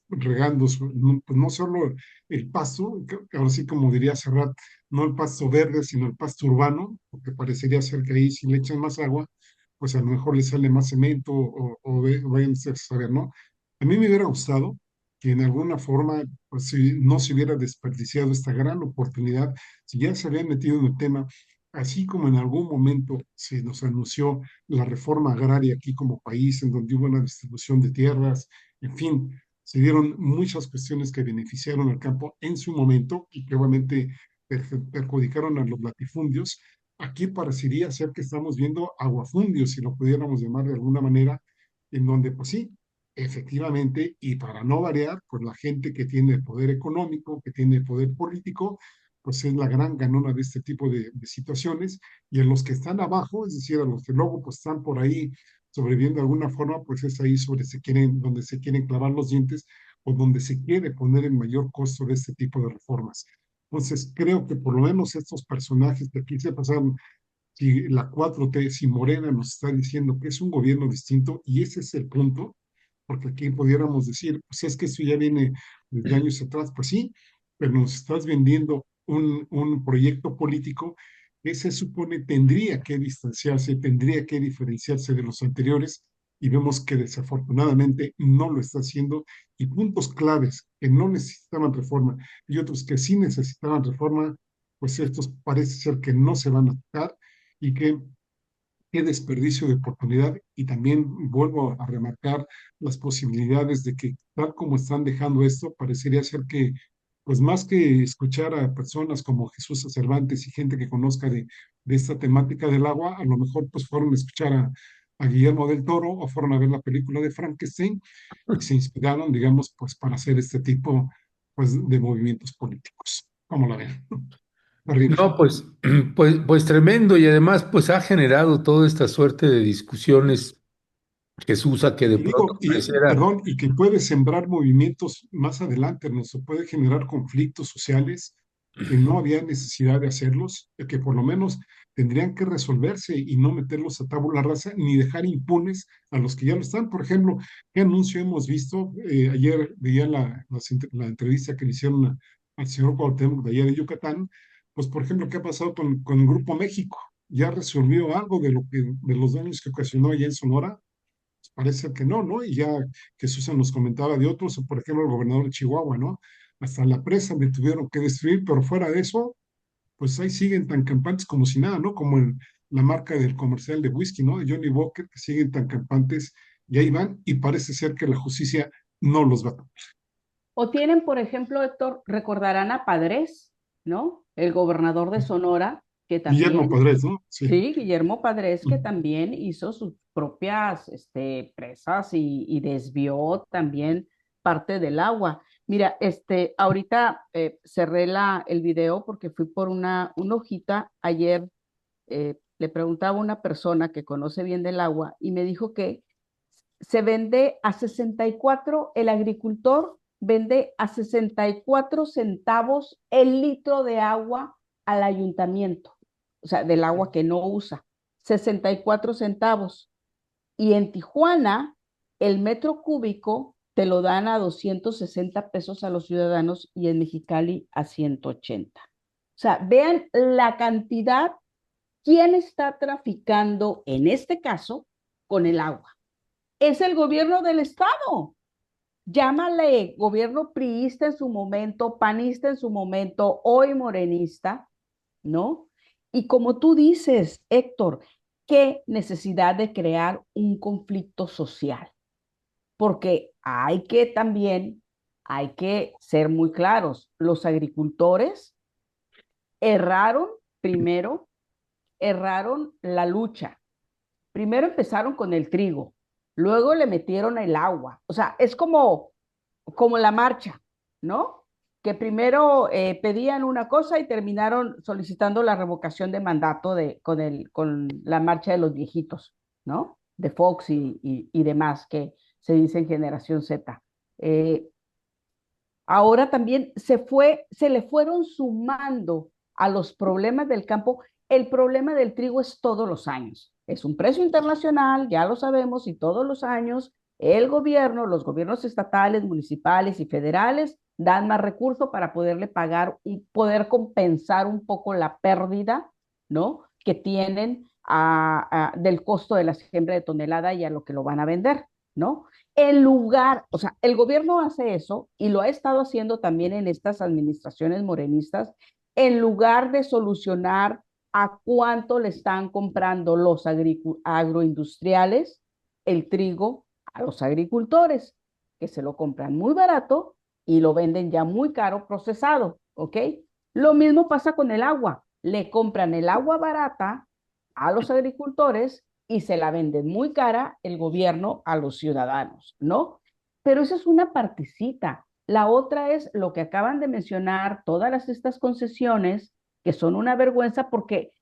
regando, pues, no solo el pasto, que ahora sí como diría Serrat, no el pasto verde, sino el pasto urbano, porque parecería ser que ahí si le echan más agua, pues a lo mejor le sale más cemento o vayan a saber, ¿no? A mí me hubiera gustado que en alguna forma, pues si no se hubiera desperdiciado esta gran oportunidad, si ya se habían metido en el tema, así como en algún momento se nos anunció la reforma agraria aquí como país, en donde hubo una distribución de tierras, en fin, se dieron muchas cuestiones que beneficiaron al campo en su momento y que obviamente perjudicaron a los latifundios. Aquí parecería ser que estamos viendo aguafundios, si lo pudiéramos llamar de alguna manera, en donde, pues sí, efectivamente, y para no variar, pues la gente que tiene poder económico, que tiene poder político, pues es la gran ganona de este tipo de situaciones, y en los que están abajo, es decir, a los que luego pues están por ahí sobreviviendo de alguna forma, pues es ahí donde se quieren clavar los dientes o donde se quiere poner el mayor costo de este tipo de reformas. Entonces, creo que por lo menos estos personajes que aquí se pasaron, si la 4T, si Morena nos está diciendo que es un gobierno distinto, y ese es el punto, porque aquí pudiéramos decir, pues es que esto ya viene desde años atrás, pues sí, pero nos estás vendiendo un proyecto político que se supone tendría que distanciarse, tendría que diferenciarse de los anteriores, y vemos que desafortunadamente no lo está haciendo, y puntos claves que no necesitaban reforma y otros que sí necesitaban reforma, pues estos parece ser que no se van a tocar, y que qué desperdicio de oportunidad. Y también vuelvo a remarcar las posibilidades de que tal como están dejando esto, parecería ser que, pues más que escuchar a personas como Jesús Cervantes y gente que conozca de esta temática del agua, a lo mejor pues fueron a escuchar a Guillermo del Toro o fueron a ver la película de Frankenstein y se inspiraron, digamos, pues para hacer este tipo pues de movimientos políticos. ¿Cómo la ven? Terrible. No, pues tremendo, y además pues ha generado toda esta suerte de discusiones, Jesús, a que de Y pronto digo, pareciera. perdón, y que puede sembrar movimientos más adelante, ¿no? Se puede generar conflictos sociales que no había necesidad de hacerlos, que por lo menos tendrían que resolverse y no meterlos a tabula rasa ni dejar impunes a los que ya lo están. Por ejemplo, ¿qué anuncio hemos visto? Ayer veía la entrevista que le hicieron al señor Cuauhtémoc de allá de Yucatán. Pues, por ejemplo, ¿qué ha pasado con Grupo México? ¿Ya resolvió algo de los daños que ocasionó allá en Sonora? Parece que no, ¿no? Y ya que Susan nos comentaba de otros, por ejemplo, el gobernador de Chihuahua, ¿no? Hasta la presa le tuvieron que destruir, pero fuera de eso, pues ahí siguen tan campantes como si nada, ¿no? Como la marca del comercial de whisky, ¿no? De Johnny Walker, que siguen tan campantes y ahí van, y parece ser que la justicia no los va a tocar. O tienen, por ejemplo, Héctor, recordarán a Padres, ¿no? El gobernador de Sonora, que Guillermo también, Padres, ¿no? Sí. sí, Guillermo Padres, que también hizo sus propias presas y desvió también parte del agua. Mira, ahorita cerré el video porque fui por una hojita. Ayer le preguntaba a una persona que conoce bien del agua y me dijo que se vende a 64, el agricultor vende a 64 centavos el litro de agua al ayuntamiento, o sea, del agua que no usa, 64 centavos. Y en Tijuana, el metro cúbico te lo dan a 260 pesos a los ciudadanos y en Mexicali a 180. O sea, vean la cantidad, quién está traficando en este caso con el agua. Es el gobierno del estado. Llámale gobierno priista en su momento, panista en su momento, hoy morenista, ¿no? Y como tú dices, Héctor, qué necesidad de crear un conflicto social, porque hay que ser muy claros, los agricultores erraron primero, erraron la lucha. Primero empezaron con el trigo, luego le metieron el agua. O sea, es como la marcha, ¿no? Que primero pedían una cosa y terminaron solicitando la revocación de mandato con la marcha de los viejitos, ¿no? De Fox y demás, que se dicen generación Z. Ahora también se le fueron sumando a los problemas del campo. El problema del trigo es todos los años. Es un precio internacional, ya lo sabemos, y todos los años el gobierno, los gobiernos estatales, municipales y federales dan más recursos para poderle pagar y poder compensar un poco la pérdida, ¿no? Que tienen del costo de la siembra de tonelada y a lo que lo van a vender, ¿no? En lugar, o sea, el gobierno hace eso y lo ha estado haciendo también en estas administraciones morenistas, en lugar de solucionar ¿A cuánto le están comprando los agroindustriales el trigo a los agricultores? Que se lo compran muy barato y lo venden ya muy caro procesado, ¿ok? Lo mismo pasa con el agua. Le compran el agua barata a los agricultores y se la venden muy cara el gobierno a los ciudadanos, ¿no? Pero esa es una partecita. La otra es lo que acaban de mencionar, todas estas concesiones que son una vergüenza porque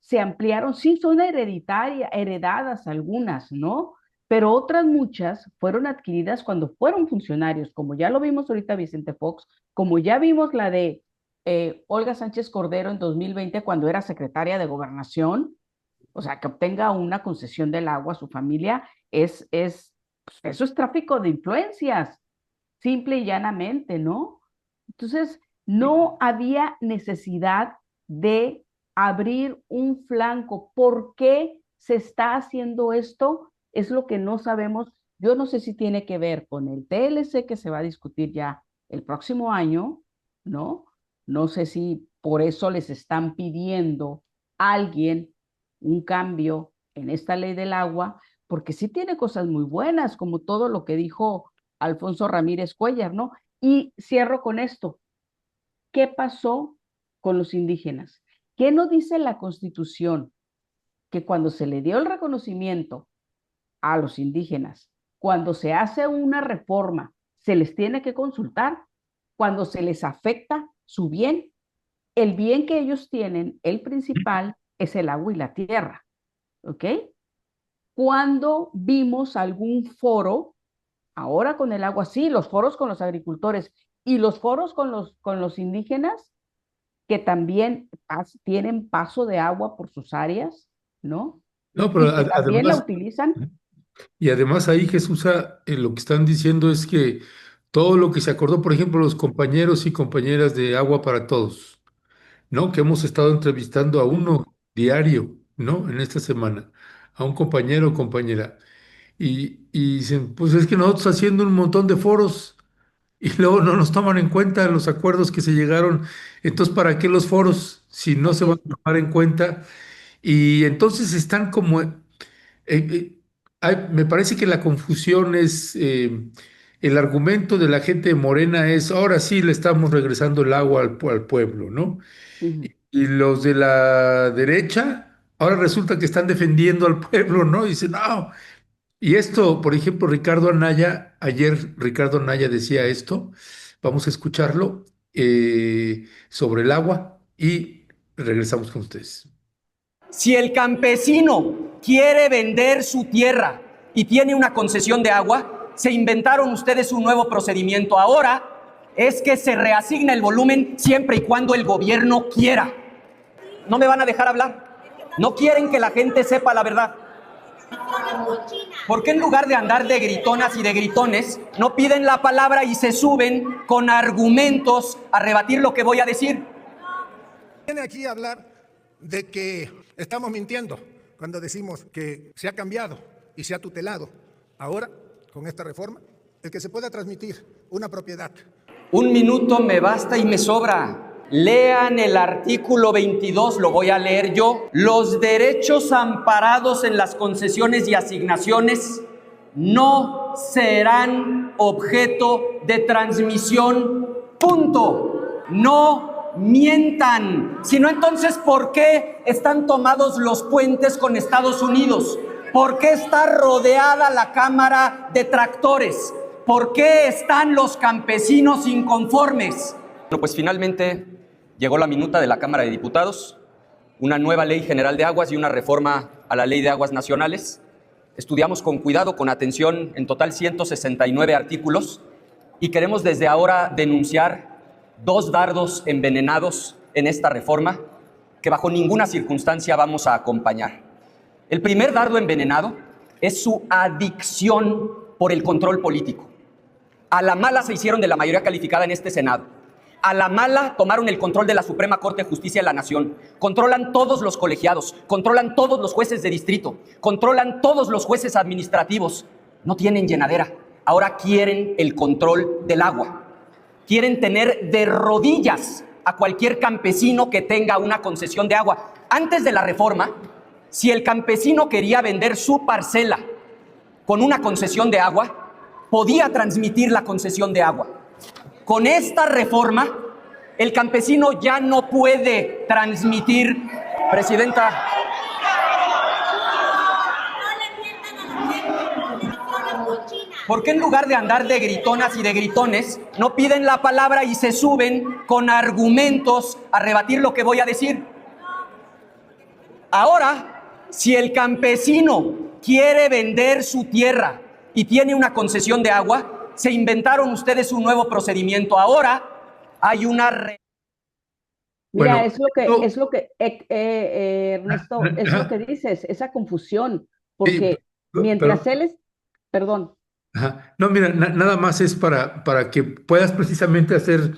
se ampliaron, sí son heredadas algunas, ¿no? Pero otras muchas fueron adquiridas cuando fueron funcionarios, como ya lo vimos ahorita Vicente Fox, como ya vimos la de Olga Sánchez Cordero en 2020 cuando era secretaria de Gobernación, o sea, que obtenga una concesión del agua a su familia, pues eso es tráfico de influencias, simple y llanamente, ¿no? Entonces, no había necesidad de abrir un flanco. ¿Por qué se está haciendo esto? Es lo que no sabemos. Yo no sé si tiene que ver con el TLC que se va a discutir ya el próximo año, ¿no? No sé si por eso les están pidiendo a alguien un cambio en esta ley del agua, porque sí tiene cosas muy buenas, como todo lo que dijo Alfonso Ramírez Cuellar, ¿no? Y cierro con esto. ¿Qué pasó con los indígenas? ¿Qué nos dice la Constitución? Que cuando se le dio el reconocimiento a los indígenas, cuando se hace una reforma, se les tiene que consultar, cuando se les afecta su bien, el bien que ellos tienen, el principal, es el agua y la tierra, ¿ok? Cuando vimos algún foro, ahora con el agua, sí, los foros con los agricultores y los foros con los indígenas, que también tienen paso de agua por sus áreas, ¿no? No, pero Y que también la además, utilizan. y además ahí, Jesús, lo que están diciendo es que todo lo que se acordó, por ejemplo, los compañeros y compañeras de Agua para Todos, ¿no? Que hemos estado entrevistando a uno diario, ¿no? En esta semana, a un compañero o compañera. Y dicen, pues es que nosotros haciendo un montón de foros y luego no nos toman en cuenta los acuerdos que se llegaron. Entonces, ¿para qué los foros si no se Así van es. a tomar en cuenta? Y entonces están como, me parece que la confusión es, el argumento de la gente de Morena es, ahora sí le estamos regresando el agua al pueblo, ¿no? Ujú. Y los de la derecha, ahora resulta que están defendiendo al pueblo, ¿no? Y dicen, no. Y esto, por ejemplo, Ricardo Anaya, ayer Ricardo Anaya decía esto, vamos a escucharlo, sobre el agua y regresamos con ustedes. Si el campesino quiere vender su tierra y tiene una concesión de agua, se inventaron ustedes un nuevo procedimiento. Ahora es que se reasigna el volumen siempre y cuando el gobierno quiera. ¿No me van a dejar hablar? ¿No quieren que la gente sepa la verdad? ¿Por qué en lugar de andar de gritonas y de gritones, no piden la palabra y se suben con argumentos a rebatir lo que voy a decir? Viene aquí a hablar de que estamos mintiendo cuando decimos que se ha cambiado y se ha tutelado. Ahora, con esta reforma, el que se pueda transmitir una propiedad. Un minuto me basta y me sobra. Lean el artículo 22, lo voy a leer yo. Los derechos amparados en las concesiones y asignaciones no serán objeto de transmisión. Punto. No mientan. Si no, entonces, ¿por qué están tomados los puentes con Estados Unidos? ¿Por qué está rodeada la Cámara de tractores? ¿Por qué están los campesinos inconformes? Bueno, pues finalmente llegó la minuta de la Cámara de Diputados, una nueva Ley General de Aguas y una reforma a la Ley de Aguas Nacionales. Estudiamos con cuidado, con atención, en total 169 artículos y queremos desde ahora denunciar 2 dardos envenenados en esta reforma que bajo ninguna circunstancia vamos a acompañar. El primer dardo envenenado es su adicción por el control político. A la mala se hicieron de la mayoría calificada en este Senado. A la mala tomaron el control de la Suprema Corte de Justicia de la Nación. Controlan todos los colegiados, controlan todos los jueces de distrito, controlan todos los jueces administrativos. No tienen llenadera. Ahora quieren el control del agua. Quieren tener de rodillas a cualquier campesino que tenga una concesión de agua. Antes de la reforma, si el campesino quería vender su parcela con una concesión de agua, podía transmitir la concesión de agua. Con esta reforma, el campesino ya no puede transmitir, Presidenta. ¿Por qué en lugar de andar de gritonas y de gritones, no piden la palabra y se suben con argumentos a rebatir lo que voy a decir? Ahora, si el campesino quiere vender su tierra y tiene una concesión de agua, se inventaron ustedes un nuevo procedimiento. Ahora hay una... Mira, Bueno, es lo que Ernesto, es lo que dices, esa confusión, porque mientras él es, perdón, ajá. No, mira, nada más es para que puedas precisamente hacer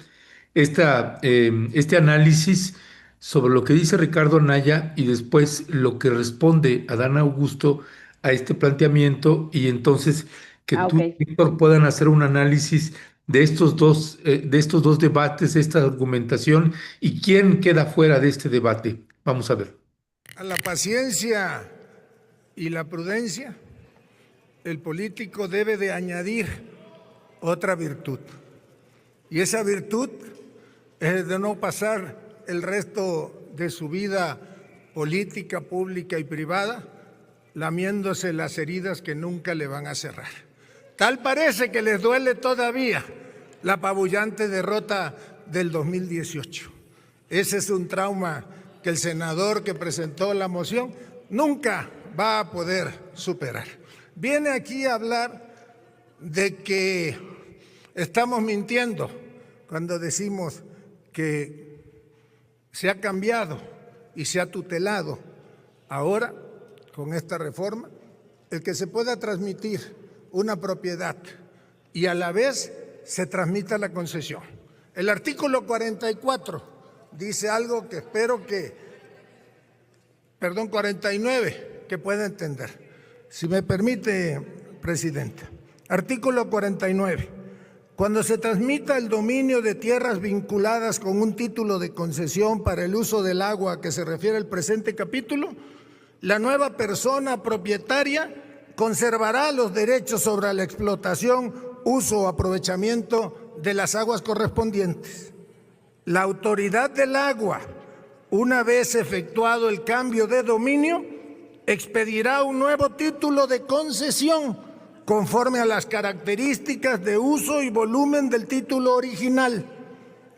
este análisis sobre lo que dice Ricardo Anaya y después lo que responde Adán Augusto a este planteamiento y entonces que tú, ok. Víctor, puedan hacer un análisis de estos dos debates, de esta argumentación y quién queda fuera de este debate. Vamos a ver. A la paciencia y la prudencia, el político debe de añadir otra virtud. Y esa virtud es de no pasar el resto de su vida política, pública y privada lamiéndose las heridas que nunca le van a cerrar. Tal parece que les duele todavía la apabullante derrota del 2018. Ese es un trauma que el senador que presentó la moción nunca va a poder superar. Viene aquí a hablar de que estamos mintiendo cuando decimos que se ha cambiado y se ha tutelado ahora con esta reforma el que se pueda transmitir una propiedad y a la vez se transmita la concesión. El artículo 44 dice algo que espero que, 49, que pueda entender. Si me permite, Presidenta. Artículo 49. Cuando se transmita el dominio de tierras vinculadas con un título de concesión para el uso del agua a que se refiere el presente capítulo, la nueva persona propietaria conservará los derechos sobre la explotación, uso o aprovechamiento de las aguas correspondientes. La autoridad del agua, una vez efectuado el cambio de dominio, expedirá un nuevo título de concesión conforme a las características de uso y volumen del título original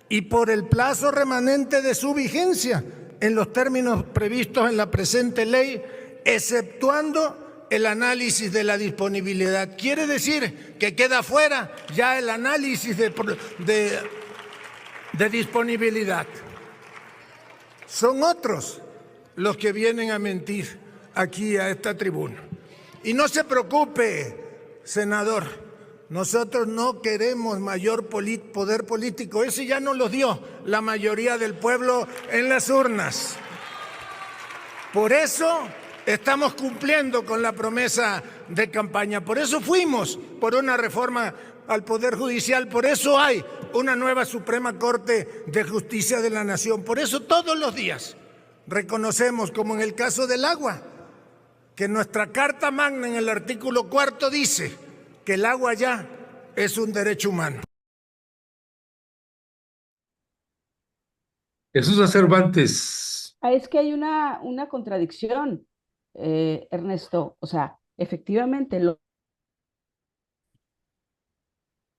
y por el plazo remanente de su vigencia en los términos previstos en la presente ley, exceptuando el análisis de la disponibilidad. Quiere decir que queda fuera ya el análisis de disponibilidad. Son otros los que vienen a mentir aquí a esta tribuna. Y no se preocupe, senador, nosotros no queremos mayor poder político, ese ya nos lo dio la mayoría del pueblo en las urnas. Por eso estamos cumpliendo con la promesa de campaña, por eso fuimos por una reforma al Poder Judicial, por eso hay una nueva Suprema Corte de Justicia de la Nación, por eso todos los días reconocemos, como en el caso del agua, que nuestra Carta Magna en el artículo 4 dice que el agua ya es un derecho humano. Jesús Cervantes. Es que hay una contradicción, Ernesto. O sea, efectivamente lo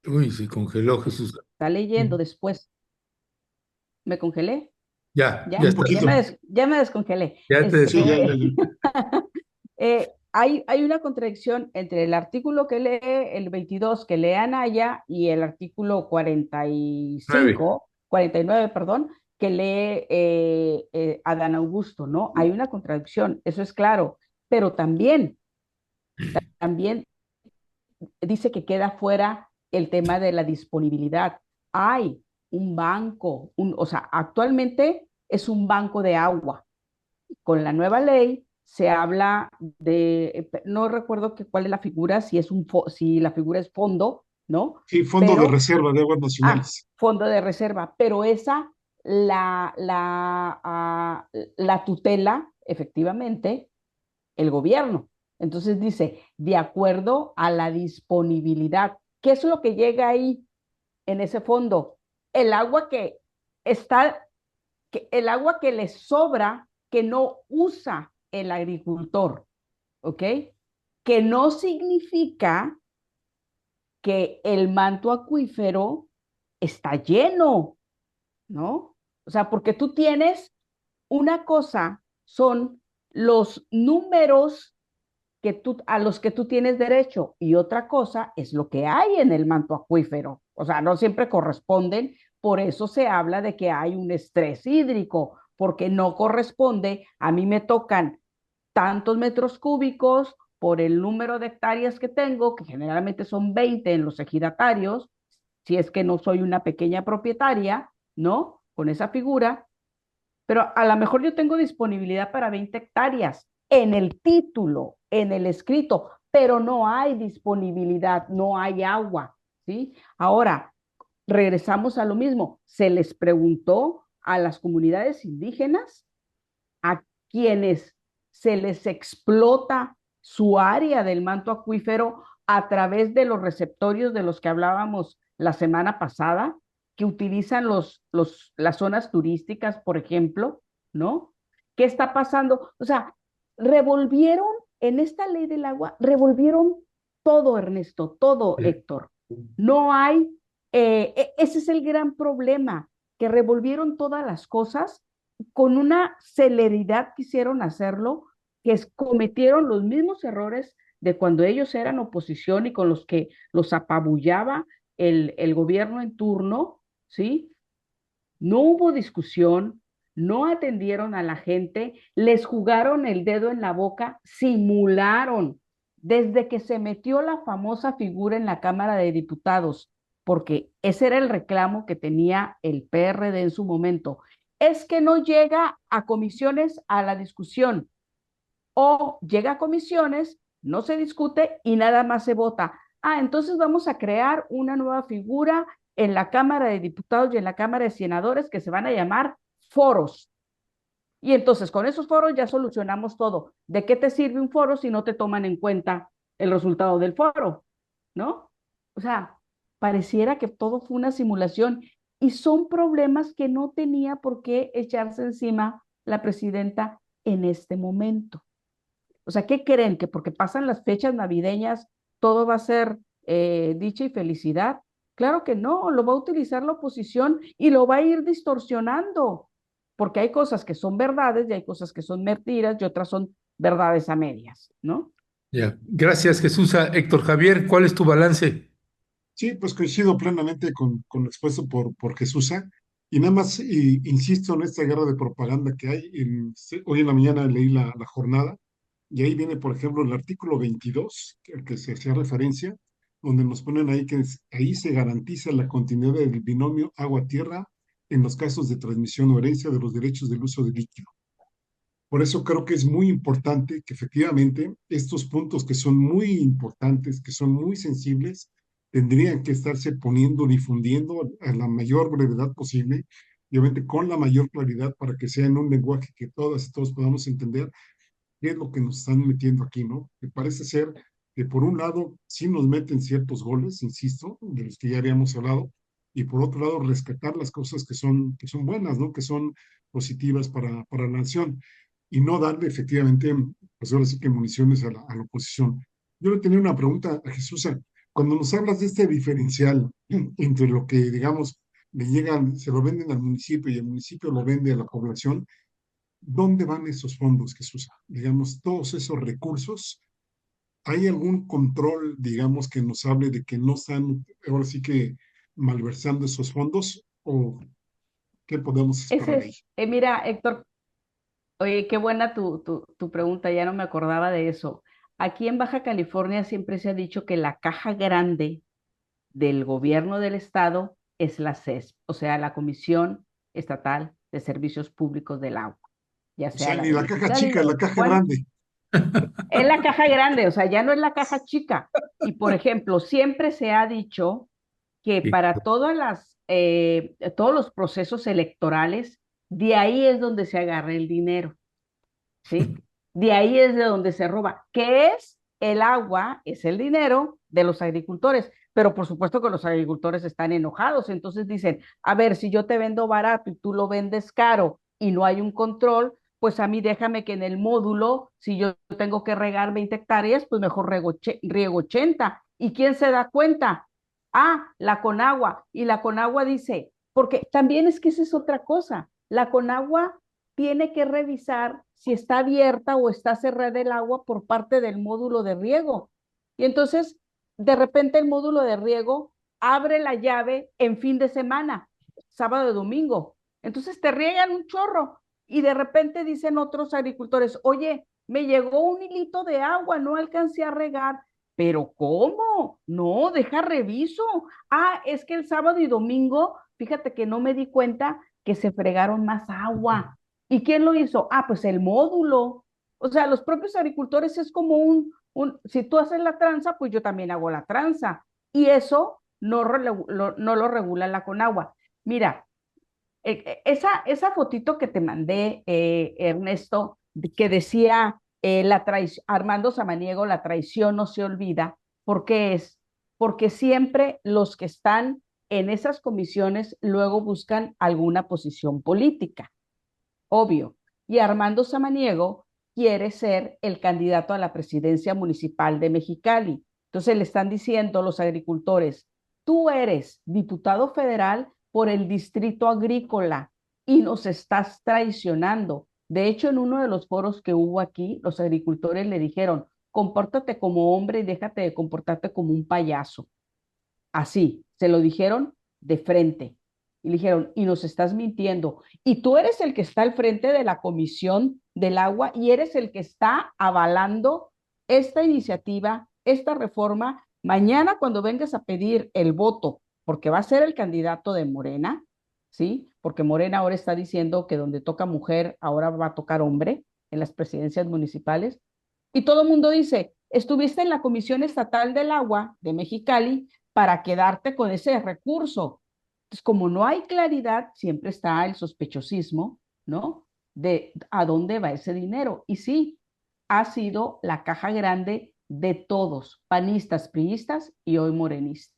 Uy, se congeló Jesús. está leyendo después. ¿Me congelé? Ya Ya, está. ya me descongelé. Ya te decía. Hay una contradicción entre el artículo que lee el 22, que lee Anaya, y el artículo 49, perdón, que lee Adán Augusto, ¿no? Hay una contradicción, eso es claro, pero también dice que queda fuera el tema de la disponibilidad. Hay un banco, o sea, actualmente es un banco de agua. Con la nueva ley se habla de, no recuerdo cuál es la figura, si la figura es fondo, ¿no? Sí, Fondo de Reserva de Aguas Nacionales. Fondo de reserva, pero esa la tutela, efectivamente, el gobierno. Entonces dice, de acuerdo a la disponibilidad. ¿Qué es lo que llega ahí en ese fondo? El agua que está, el agua que le sobra, que no usa el agricultor, ¿ok? Que no significa que el manto acuífero está lleno, ¿no? O sea, porque tú tienes una cosa, son los números a los que tú tienes derecho, y otra cosa es lo que hay en el manto acuífero. O sea, no siempre corresponden, por eso se habla de que hay un estrés hídrico, porque no corresponde, a mí me tocan tantos metros cúbicos por el número de hectáreas que tengo, que generalmente son 20 en los ejidatarios, si es que no soy una pequeña propietaria, ¿no? Con esa figura, pero a lo mejor yo tengo disponibilidad para 20 hectáreas en el título, en el escrito, pero no hay disponibilidad, no hay agua, ¿sí? Ahora, regresamos a lo mismo. Se les preguntó a las comunidades indígenas, a quienes se les explota su área del manto acuífero a través de los receptorios de los que hablábamos la semana pasada, que utilizan las zonas turísticas, por ejemplo, ¿no? ¿Qué está pasando? O sea, revolvieron en esta ley del agua, revolvieron todo, Ernesto, todo, Héctor. No hay, ese es el gran problema, que revolvieron todas las cosas con una celeridad quisieron hacerlo, que cometieron los mismos errores de cuando ellos eran oposición y con los que los apabullaba el gobierno en turno, ¿sí? No hubo discusión, no atendieron a la gente, les jugaron el dedo en la boca, simularon. Desde que se metió la famosa figura en la Cámara de Diputados, porque ese era el reclamo que tenía el PRD en su momento, es que no llega a comisiones a la discusión, o llega a comisiones, no se discute y nada más se vota. Ah, entonces vamos a crear una nueva figura en la Cámara de Diputados y en la Cámara de Senadores que se van a llamar foros. Y entonces con esos foros ya solucionamos todo. ¿De qué te sirve un foro si no te toman en cuenta el resultado del foro? ¿No? O sea, pareciera que todo fue una simulación y son problemas que no tenía por qué echarse encima la presidenta en este momento. O sea, ¿qué creen? ¿Que porque pasan las fechas navideñas todo va a ser dicha y felicidad? Claro que no, lo va a utilizar la oposición y lo va a ir distorsionando, porque hay cosas que son verdades y hay cosas que son mentiras y otras son verdades a medias, ¿no? Ya, gracias Jesús. Héctor Javier, ¿cuál es tu balance? Sí, pues coincido plenamente con lo expuesto por Jesús. Y nada más insisto en esta guerra de propaganda que hay. Hoy en la mañana leí la jornada y ahí viene, por ejemplo, el artículo 22, al que se hacía referencia, donde nos ponen ahí que ahí se garantiza la continuidad del binomio agua-tierra en los casos de transmisión o herencia de los derechos del uso del líquido. Por eso creo que es muy importante que efectivamente estos puntos que son muy importantes, que son muy sensibles, tendrían que estarse poniendo, difundiendo a la mayor brevedad posible y obviamente con la mayor claridad para que sea en un lenguaje que todas y todos podamos entender qué es lo que nos están metiendo aquí, ¿no? Que parece ser que por un lado sí nos meten ciertos goles, insisto, de los que ya habíamos hablado, y por otro lado rescatar las cosas que son buenas, ¿no? Que son positivas para la nación y no darle efectivamente, pues ahora sí que municiones a la oposición. Yo le tenía una pregunta a Jesús. Cuando nos hablas de este diferencial entre lo que, digamos, le llegan, se lo venden al municipio y el municipio lo vende a la población, ¿dónde van esos fondos, Jesús? Digamos, todos esos recursos, ¿hay algún control, digamos, que nos hable de que no están, ahora sí que, malversando esos fondos? ¿O qué podemos esperar ahí? Mira, Héctor, oye, qué buena tu pregunta, ya no me acordaba de eso. Aquí en Baja California siempre se ha dicho que la caja grande del gobierno del estado es la CESP, o sea, la Comisión Estatal de Servicios Públicos del Agua. Ya O sea sea, la ni de la caja Mexicali, chica, la la de caja Tijuana. grande. Es la caja grande, o sea, ya no es la caja chica. Y por ejemplo, siempre se ha dicho que Sí. para todos los procesos electorales, de ahí es donde se agarra el dinero, ¿sí? De ahí es de donde se roba. ¿Qué es? El agua es el dinero de los agricultores, pero por supuesto que los agricultores están enojados, entonces dicen, a ver, si yo te vendo barato y tú lo vendes caro y no hay un control, pues a mí déjame que en el módulo, si yo tengo que regar 20 hectáreas, pues mejor riego 80. ¿Y quién se da cuenta? Ah, la Conagua. Y la Conagua dice, porque también es que esa es otra cosa, la Conagua tiene que revisar si está abierta o está cerrada el agua por parte del módulo de riego. Y entonces, de repente el módulo de riego abre la llave en fin de semana, sábado y domingo. Entonces te riegan un chorro y de repente dicen otros agricultores, oye, me llegó un hilito de agua, no alcancé a regar. Pero ¿cómo? No, deja reviso. Ah, es que el sábado y domingo, fíjate que no me di cuenta que se fregaron más agua. ¿Y quién lo hizo? Ah, pues el módulo. O sea, los propios agricultores es como si tú haces la tranza, pues yo también hago la tranza. Y eso no lo regula la Conagua. Mira, esa fotito que te mandé, Ernesto, que decía Armando Samaniego, la traición no se olvida. ¿Por qué es? Porque siempre los que están en esas comisiones luego buscan alguna posición política, obvio. Y Armando Samaniego quiere ser el candidato a la presidencia municipal de Mexicali. Entonces le están diciendo los agricultores, tú eres diputado federal por el distrito agrícola y nos estás traicionando. De hecho, en uno de los foros que hubo aquí, los agricultores le dijeron, compórtate como hombre y déjate de comportarte como un payaso. Así, se lo dijeron de frente. Y le dijeron, y nos estás mintiendo. Y tú eres el que está al frente de la Comisión del Agua y eres el que está avalando esta iniciativa, esta reforma. Mañana cuando vengas a pedir el voto, porque va a ser el candidato de Morena, ¿sí? Porque Morena ahora está diciendo que donde toca mujer, ahora va a tocar hombre en las presidencias municipales. Y todo el mundo dice, estuviste en la Comisión Estatal del Agua de Mexicali para quedarte con ese recurso. Entonces, como no hay claridad, siempre está el sospechosismo, ¿no? De a dónde va ese dinero. Y sí, ha sido la caja grande de todos, panistas, priistas y hoy morenistas.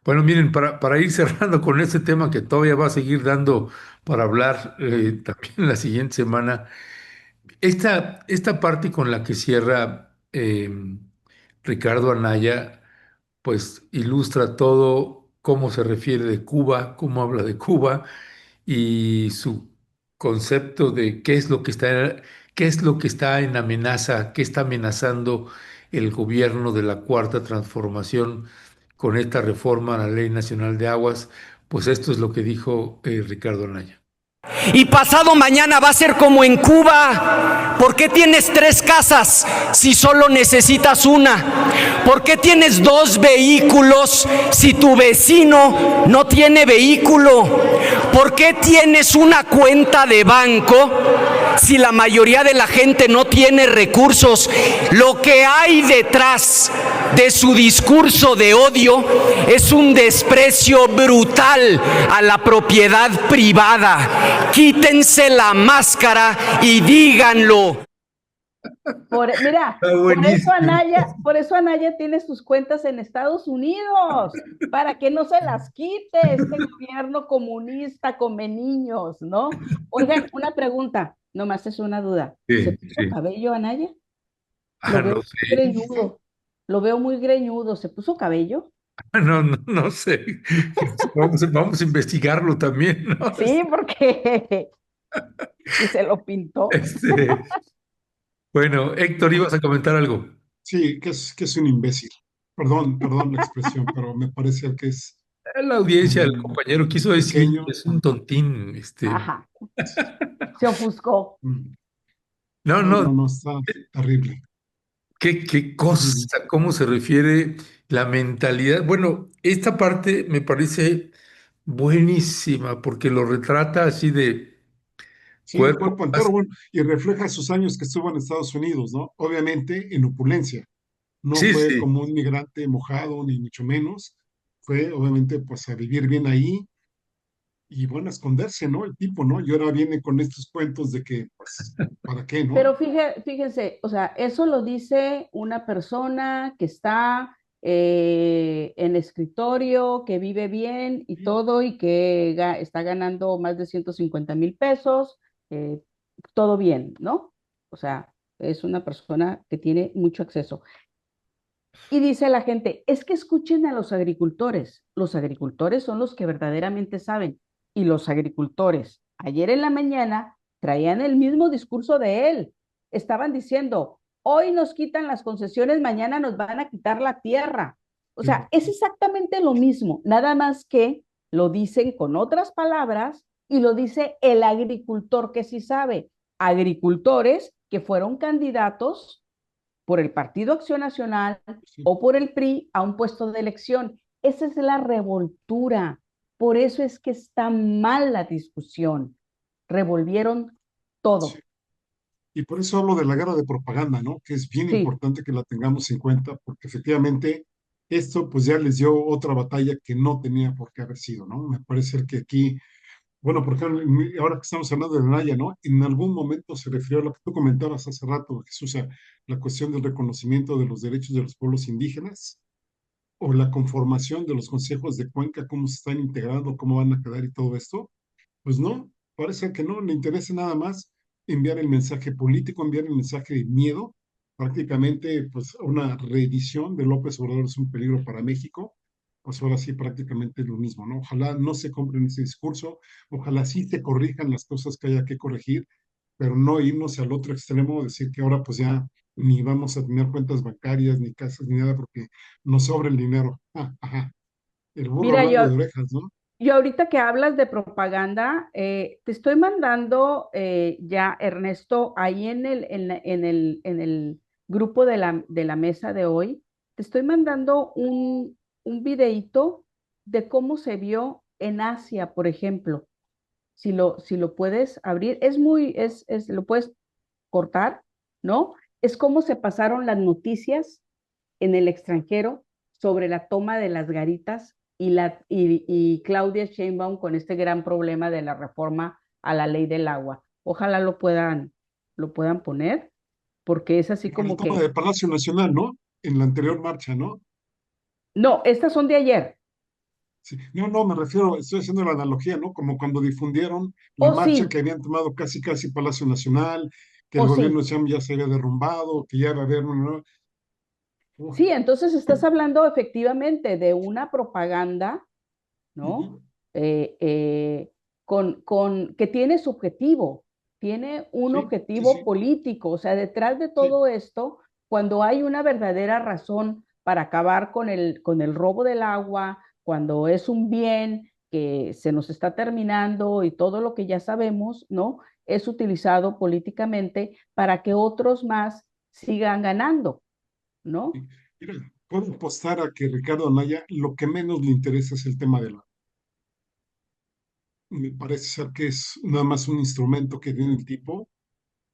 Bueno, miren, para ir cerrando con este tema que todavía va a seguir dando para hablar también la siguiente semana, esta parte con la que cierra Ricardo Anaya, pues ilustra todo cómo se refiere de Cuba, cómo habla de Cuba y su concepto de qué es lo que está en amenaza, qué está amenazando el gobierno de la Cuarta Transformación con esta reforma a la Ley Nacional de Aguas, pues esto es lo que dijo Ricardo Anaya. Y pasado mañana va a ser como en Cuba. ¿Por qué tienes 3 casas si solo necesitas una? ¿Por qué tienes 2 vehículos si tu vecino no tiene vehículo? ¿Por qué tienes una cuenta de banco si la mayoría de la gente no tiene recursos? Lo que hay detrás de su discurso de odio es un desprecio brutal a la propiedad privada. Quítense la máscara y díganlo. Mira, por eso Anaya tiene sus cuentas en Estados Unidos, para que no se las quite este gobierno comunista come niños, ¿no? Oigan, una pregunta, nomás es una duda. ¿Se puso cabello Anaya? Lo veo No muy sé. greñudo, lo veo muy greñudo. ¿Se puso cabello? No sé. Vamos a investigarlo también, ¿no? Sí, porque y se lo pintó. Bueno, Héctor, ibas a comentar algo. Sí, que es un imbécil. Perdón la expresión, pero me parece que es La audiencia, el compañero quiso decir pequeño. que es un tontín. Ajá. Se ofuscó. No, Está terrible. qué cosa, cómo se refiere la mentalidad. Bueno, esta parte me parece buenísima porque lo retrata así de Sí, cuerpo. cuerpo entero, bueno, y refleja sus años que estuvo en Estados Unidos, ¿no? Obviamente en opulencia. No Sí, fue sí. como un migrante mojado, ni mucho menos. fue obviamente pues a vivir bien ahí y bueno, a esconderse, ¿no? El tipo, ¿no? Y ahora viene con estos cuentos de que, pues, ¿para qué, no? Pero fíjense, o sea, eso lo dice una persona que está en escritorio, que vive bien y todo, y que está ganando más de 150,000 pesos, eh, todo bien, ¿no? O sea, es una persona que tiene mucho acceso. Y dice la gente, es que escuchen a los agricultores son los que verdaderamente saben, y los agricultores ayer en la mañana traían el mismo discurso de él, estaban diciendo, hoy nos quitan las concesiones, mañana nos van a quitar la tierra. O sea, es exactamente lo mismo, nada más que lo dicen con otras palabras y lo dice el agricultor que sí sabe, agricultores que fueron candidatos por el Partido Acción Nacional o por el PRI a un puesto de elección. Esa es la revoltura. Por eso es que está mal la discusión. Revolvieron todo. Sí. Y por eso hablo de la guerra de propaganda, ¿no? Que es bien Sí. importante que la tengamos en cuenta, porque efectivamente esto pues ya les dio otra batalla que no tenía por qué haber sido, ¿no? Me parece que aquí, bueno, porque ahora que estamos hablando de Naya, ¿no? En algún momento se refirió a lo que tú comentabas hace rato, Jesús, a la cuestión del reconocimiento de los derechos de los pueblos indígenas o la conformación de los consejos de Cuenca, cómo se están integrando, cómo van a quedar y todo esto. Pues no, parece que no le interesa nada más enviar el mensaje político, enviar el mensaje de miedo, prácticamente pues una reedición de López Obrador es un peligro para México, pues ahora sí prácticamente es lo mismo, ¿no? Ojalá no se compren ese discurso, ojalá sí se corrijan las cosas que haya que corregir, pero no irnos al otro extremo, decir que ahora pues ya ni vamos a tener cuentas bancarias, ni casas, ni nada, porque nos sobra el dinero. Ah, ajá. El burro Mira, hablando de orejas, ¿no? yo ahorita que hablas de propaganda, te estoy mandando ya, Ernesto, ahí en el grupo de la mesa de hoy, te estoy mandando un videíto de cómo se vio en Asia, por ejemplo. Si lo puedes abrir, lo puedes cortar, ¿no? Es cómo se pasaron las noticias en el extranjero sobre la toma de las garitas y Claudia Sheinbaum con este gran problema de la reforma a la ley del agua. Ojalá lo puedan poner, porque es así Con el como toma que, de Palacio Nacional, ¿no? En la anterior marcha, ¿no? no, estas son de ayer. Sí. No, no, me refiero, estoy haciendo la analogía, ¿no? Como cuando difundieron la Oh, marcha sí, que habían tomado casi, casi Palacio Nacional, que el oh, gobierno sí. ya se había derrumbado, que ya va a haber una... Sí, entonces estás hablando efectivamente de una propaganda, ¿no? Ujú. Eh, eh, que tiene su objetivo, tiene un Sí, sí, objetivo sí, político, o sea, detrás de sí. todo esto, cuando hay una verdadera razón para acabar con el robo del agua, cuando es un bien que se nos está terminando y todo lo que ya sabemos, ¿no? Es utilizado políticamente para que otros más sigan ganando, ¿no? Sí. Mira, puedo apostar a que Ricardo Anaya lo que menos le interesa es el tema de la... Me parece ser que es nada más un instrumento que tiene el tipo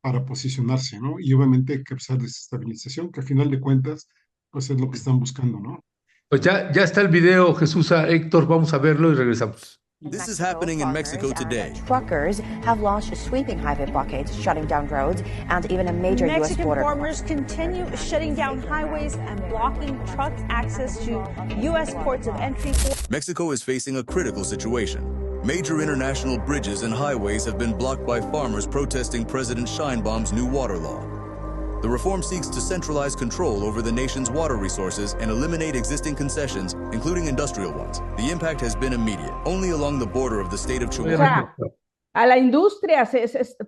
para posicionarse, ¿no? Y obviamente hay que causar desestabilización, que al final de cuentas, pues es lo que están buscando, ¿no? Pues ya está el video, Jesús, Héctor, vamos a verlo y regresamos. This is happening in Mexico today. Truckers have launched sweeping highway blockades, shutting down roads, and even a major U.S. Mexican border. farmers continue shutting down highways and blocking truck access to U.S. ports of entry. Mexico is facing a critical situation. Major international bridges and highways have been blocked by farmers protesting President Sheinbaum's new water law. The reform seeks to centralize control over the nation's water resources and eliminate existing concessions, including industrial ones. The impact has been immediate, only along the border of the state of O Chihuahua. sea, a la industria,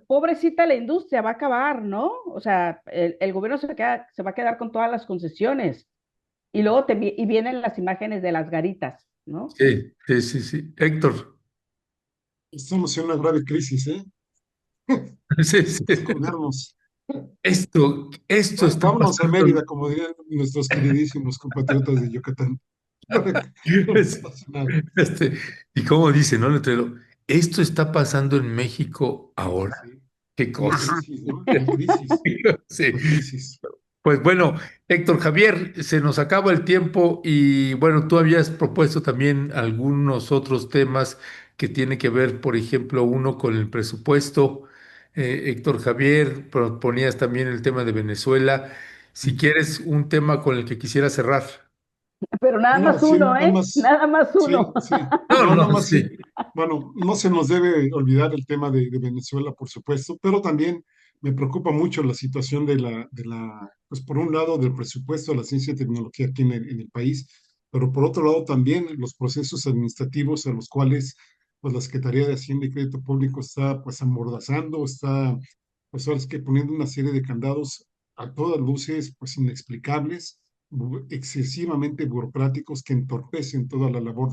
pobrecita la industria, va a acabar, ¿no? O sea, el gobierno se va a quedar con todas las concesiones. Y luego y vienen las imágenes de las garitas, ¿no? Sí, sí, sí, sí. Héctor. Estamos en una grave crisis, ¿eh? Sí, sí. Descuidarnos. Esto está Vámonos a pasando. Mérida, como dirían nuestros queridísimos compatriotas de Yucatán. No pasa nada. Y como dice, ¿no? Letrero, esto está pasando en México ahora. Sí. ¿Qué Hay cosa? crisis, ¿no? Hay crisis. Sí. Hay crisis. Pues bueno, Héctor Javier, se nos acaba el tiempo y bueno, tú habías propuesto también algunos otros temas que tienen que ver, por ejemplo, uno con el presupuesto. Héctor Javier, proponías también el tema de Venezuela. Si quieres un tema con el que quisiera cerrar. Pero nada No, más sí, uno, nada ¿eh? más, Nada más sí, uno. sí. No, No, nada no, más sí. sí. Bueno, no se nos debe olvidar el tema de Venezuela, por supuesto, pero también me preocupa mucho la situación pues por un lado, del presupuesto de la ciencia y tecnología aquí en el país, pero por otro lado también los procesos administrativos a los cuales pues la Secretaría de Hacienda y Crédito Público está pues amordazando, está pues ahora es que poniendo una serie de candados a todas luces pues inexplicables, excesivamente burocráticos que entorpecen toda la labor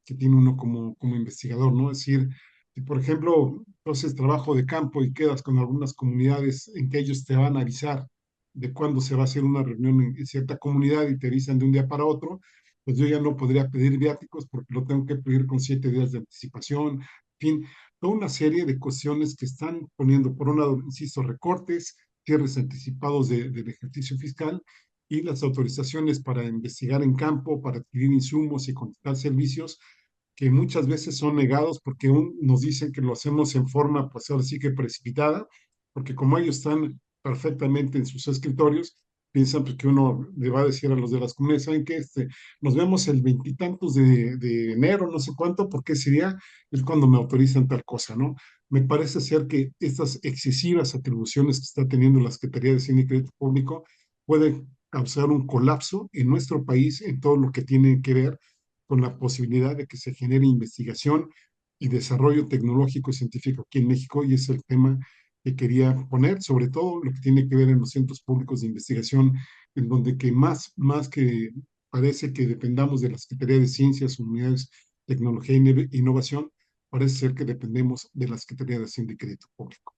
que tiene uno como investigador, ¿no? Es decir, si por ejemplo, tú haces trabajo de campo y quedas con algunas comunidades en que ellos te van a avisar de cuándo se va a hacer una reunión en cierta comunidad y te avisan de un día para otro, pues yo ya no podría pedir viáticos porque lo tengo que pedir con 7 días de anticipación, en fin, toda una serie de cuestiones que están poniendo, por un lado, insisto, recortes, cierres anticipados del ejercicio fiscal y las autorizaciones para investigar en campo, para adquirir insumos y contratar servicios que muchas veces son negados porque nos dicen que lo hacemos en forma, pues ahora sí que precipitada, porque como ellos están perfectamente en sus escritorios, piensan pues, que uno le va a decir a los de las comunidades, ¿saben qué? Nos vemos el veintitantos de enero, no sé cuánto, porque ese día es cuando me autorizan tal cosa, ¿no? Me parece ser que estas excesivas atribuciones que está teniendo la Secretaría de Hacienda y Crédito Público pueden causar un colapso en nuestro país en todo lo que tiene que ver con la posibilidad de que se genere investigación y desarrollo tecnológico y científico aquí en México, y es el tema que quería poner, sobre todo lo que tiene que ver en los centros públicos de investigación, en donde que más que parece que dependamos de la Secretaría de Ciencias, Unidades, Tecnología e Innovación, parece ser que dependemos de la Secretaría de Hacienda y Crédito Público.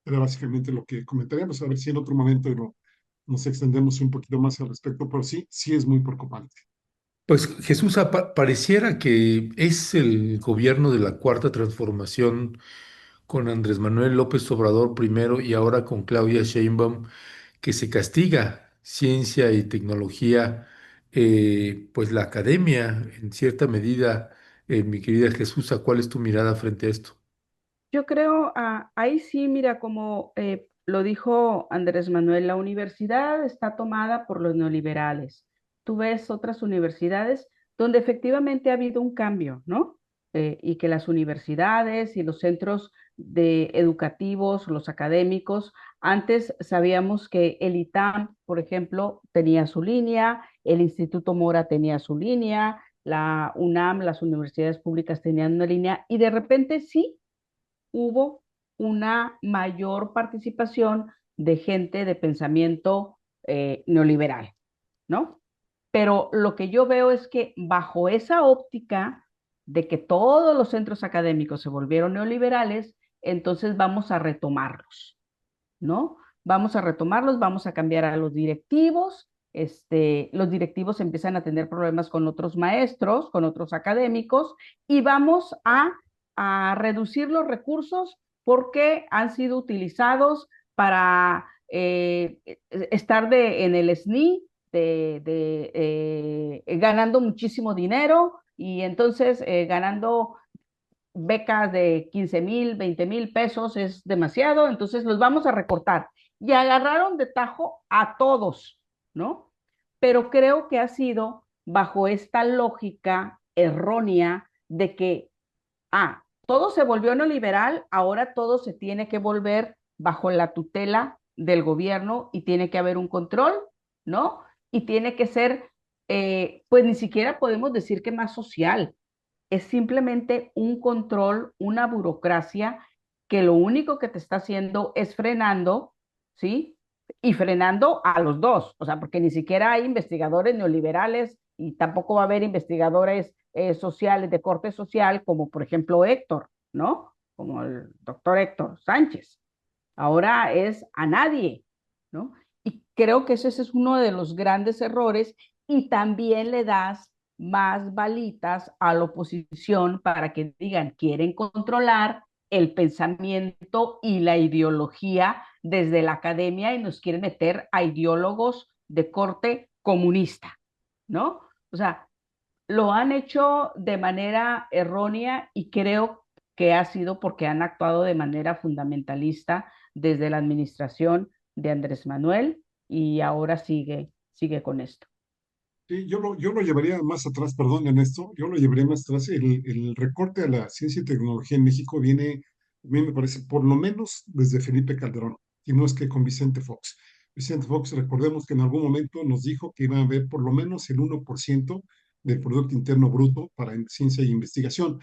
Era básicamente lo que comentaríamos, a ver si en otro momento nos extendemos un poquito más al respecto, pero sí es muy preocupante. Pues Jesús, pareciera que es el gobierno de la Cuarta Transformación con Andrés Manuel López Obrador primero y ahora con Claudia Sheinbaum, que se castiga ciencia y tecnología, pues la academia en cierta medida. Mi querida Jesús, ¿cuál es tu mirada frente a esto? Yo creo, ahí sí, mira, como lo dijo Andrés Manuel, la universidad está tomada por los neoliberales. Tú ves otras universidades donde efectivamente ha habido un cambio, ¿no? Y que las universidades y los centros educativos, los académicos, antes sabíamos que el ITAM, por ejemplo, tenía su línea, el Instituto Mora tenía su línea, la UNAM, las universidades públicas tenían una línea, y de repente sí hubo una mayor participación de gente de pensamiento neoliberal, ¿no? Pero lo que yo veo es que bajo esa óptica de que todos los centros académicos se volvieron neoliberales, entonces vamos a retomarlos, ¿no? Vamos a retomarlos, vamos a cambiar a los directivos. Los directivos empiezan a tener problemas con otros maestros, con otros académicos, y vamos a reducir los recursos porque han sido utilizados para estar en el SNI, ganando muchísimo dinero, y entonces ganando becas de 15,000, 20,000 pesos es demasiado, entonces los vamos a recortar. Y agarraron de tajo a todos, ¿no? Pero creo que ha sido bajo esta lógica errónea de que, todo se volvió neoliberal, ahora todo se tiene que volver bajo la tutela del gobierno y tiene que haber un control, ¿no? Y tiene que ser, pues ni siquiera podemos decir que más social, es simplemente un control, una burocracia que lo único que te está haciendo es frenando, ¿sí? Y frenando a los dos, o sea, porque ni siquiera hay investigadores neoliberales y tampoco va a haber investigadores sociales, de corte social, como por ejemplo Héctor, ¿no? Como el doctor Héctor Sánchez. Ahora es a nadie, ¿no? Y creo que ese es uno de los grandes errores, y también le das más balitas a la oposición para que digan, quieren controlar, el pensamiento y la ideología desde la academia y nos quieren meter a ideólogos de corte comunista, ¿no? O sea, lo han hecho de manera errónea y creo que ha sido porque han actuado de manera fundamentalista desde la administración de Andrés Manuel y ahora sigue con esto. Sí, yo lo llevaría más atrás, perdón, en esto, yo lo llevaría más atrás. El recorte a la ciencia y tecnología en México viene, a mí me parece, por lo menos desde Felipe Calderón, y no es que con Vicente Fox. Vicente Fox, recordemos que en algún momento nos dijo que iba a haber por lo menos el 1% del Producto Interno Bruto para ciencia e investigación.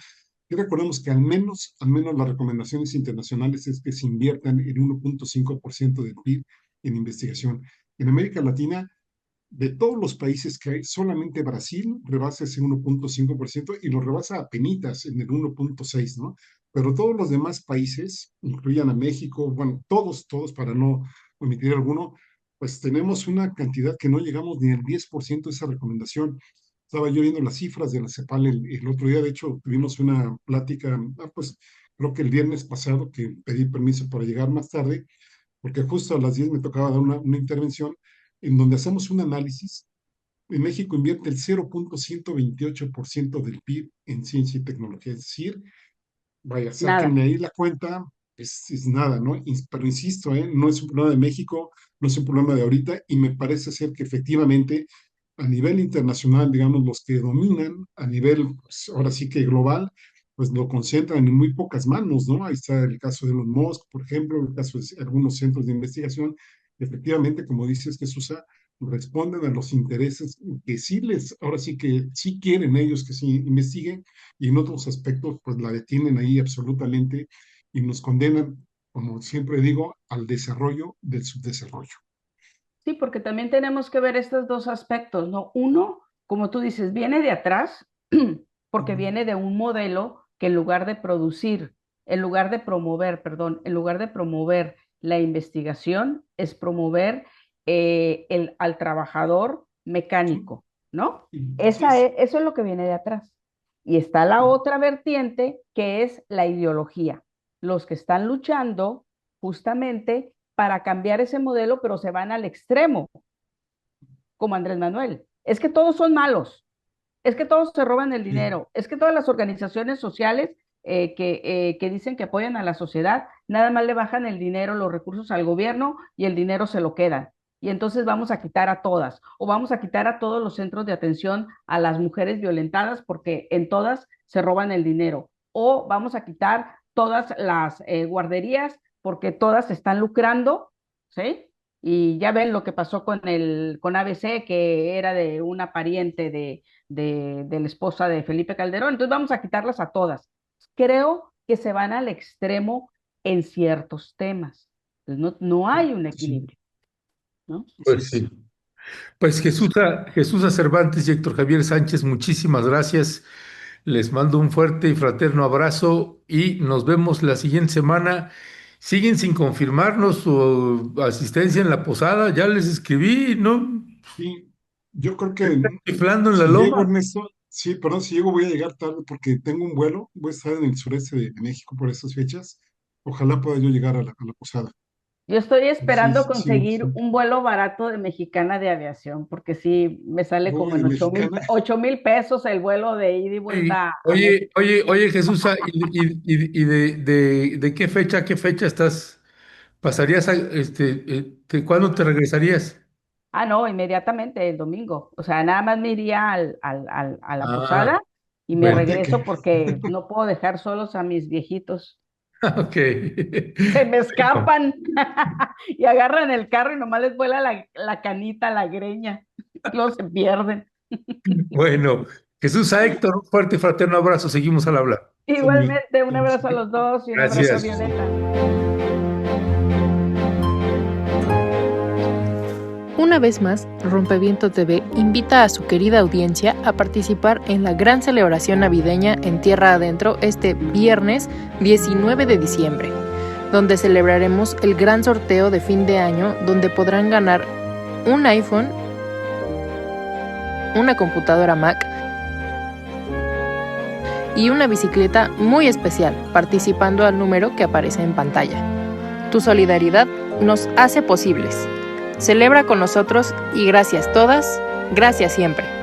Y recordemos que al menos las recomendaciones internacionales es que se inviertan el 1.5% del PIB en investigación. En América Latina, de todos los países que hay, solamente Brasil rebasa ese 1.5% y lo rebasa a penitas en el 1.6%, ¿no? Pero todos los demás países, incluyan a México, bueno, todos, para no omitir alguno, pues tenemos una cantidad que no llegamos ni al 10% de esa recomendación. Estaba yo viendo las cifras de la CEPAL el otro día, de hecho, tuvimos una plática, pues creo que el viernes pasado, que pedí permiso para llegar más tarde, porque justo a las 10 me tocaba dar una intervención en donde hacemos un análisis. En México invierte el 0.128% del PIB en ciencia y tecnología. Es decir, vaya, sáquenme ahí la cuenta, es nada, ¿no? Pero insisto, no es un problema de México, no es un problema de ahorita, y me parece ser que efectivamente a nivel internacional, digamos, los que dominan a nivel, pues, ahora sí que global, pues lo concentran en muy pocas manos, ¿no? Ahí está el caso de Elon Musk, por ejemplo, el caso de algunos centros de investigación. Efectivamente, como dices, Jesús, responden a los intereses que sí ahora sí que sí quieren ellos que se investiguen, y en otros aspectos pues la detienen ahí absolutamente y nos condenan, como siempre digo, al desarrollo del subdesarrollo. Sí, porque también tenemos que ver estos dos aspectos, ¿no? Uno, como tú dices, viene de atrás, porque viene de un modelo que en lugar de promover la investigación, es promover al trabajador mecánico, ¿no? Eso es lo que viene de atrás. Y está la otra vertiente, que es la ideología. Los que están luchando justamente para cambiar ese modelo, pero se van al extremo, como Andrés Manuel. Es que todos son malos, es que todos se roban el dinero, es que todas las organizaciones sociales que dicen que apoyan a la sociedad, nada más le bajan el dinero, los recursos al gobierno y el dinero se lo quedan. Y entonces vamos a quitar a todas, o vamos a quitar a todos los centros de atención a las mujeres violentadas porque en todas se roban el dinero, o vamos a quitar todas las guarderías porque todas están lucrando, ¿sí? Y ya ven lo que pasó con ABC, que era de una pariente de la esposa de Felipe Calderón. Entonces vamos a quitarlas a todas. Creo que se van al extremo en ciertos temas. Entonces no hay un equilibrio, ¿no? Pues sí. Pues Jesús Cervantes y Héctor Javier Sánchez, muchísimas gracias. Les mando un fuerte y fraterno abrazo y nos vemos la siguiente semana. Siguen sin confirmarnos su asistencia en la posada. Ya les escribí, ¿no? Sí, yo creo que Chiflando en la si loma. llego, Ernesto, sí, perdón, si llego voy a llegar tarde porque tengo un vuelo, voy a estar en el sureste de México por esas fechas. Ojalá pueda yo llegar a la posada. Yo estoy esperando Sí, conseguir sí. un vuelo barato de Mexicana de Aviación, porque sí me sale como en de 8,000 pesos el vuelo de ida y vuelta a México. Oye, Jesús, ¿y de qué fecha a qué fecha estás? ¿Pasarías cuándo te regresarías? Ah, no, inmediatamente el domingo. O sea, nada más me iría a la Ah, posada y me bueno, regreso porque no puedo dejar solos a mis viejitos. ok. Se me escapan y agarran el carro y nomás les vuela la canita, la greña. Luego se pierden. Bueno, Jesús a Héctor, un fuerte y fraterno abrazo. Seguimos al hablar. Igualmente, un abrazo a los dos y un abrazo a Gracias. Violeta. Una vez más, Rompeviento TV invita a su querida audiencia a participar en la gran celebración navideña en Tierra Adentro este viernes 19 de diciembre, donde celebraremos el gran sorteo de fin de año donde podrán ganar un iPhone, una computadora Mac y una bicicleta muy especial, participando al número que aparece en pantalla. Tu solidaridad nos hace posibles. Celebra con nosotros y gracias todas, gracias siempre.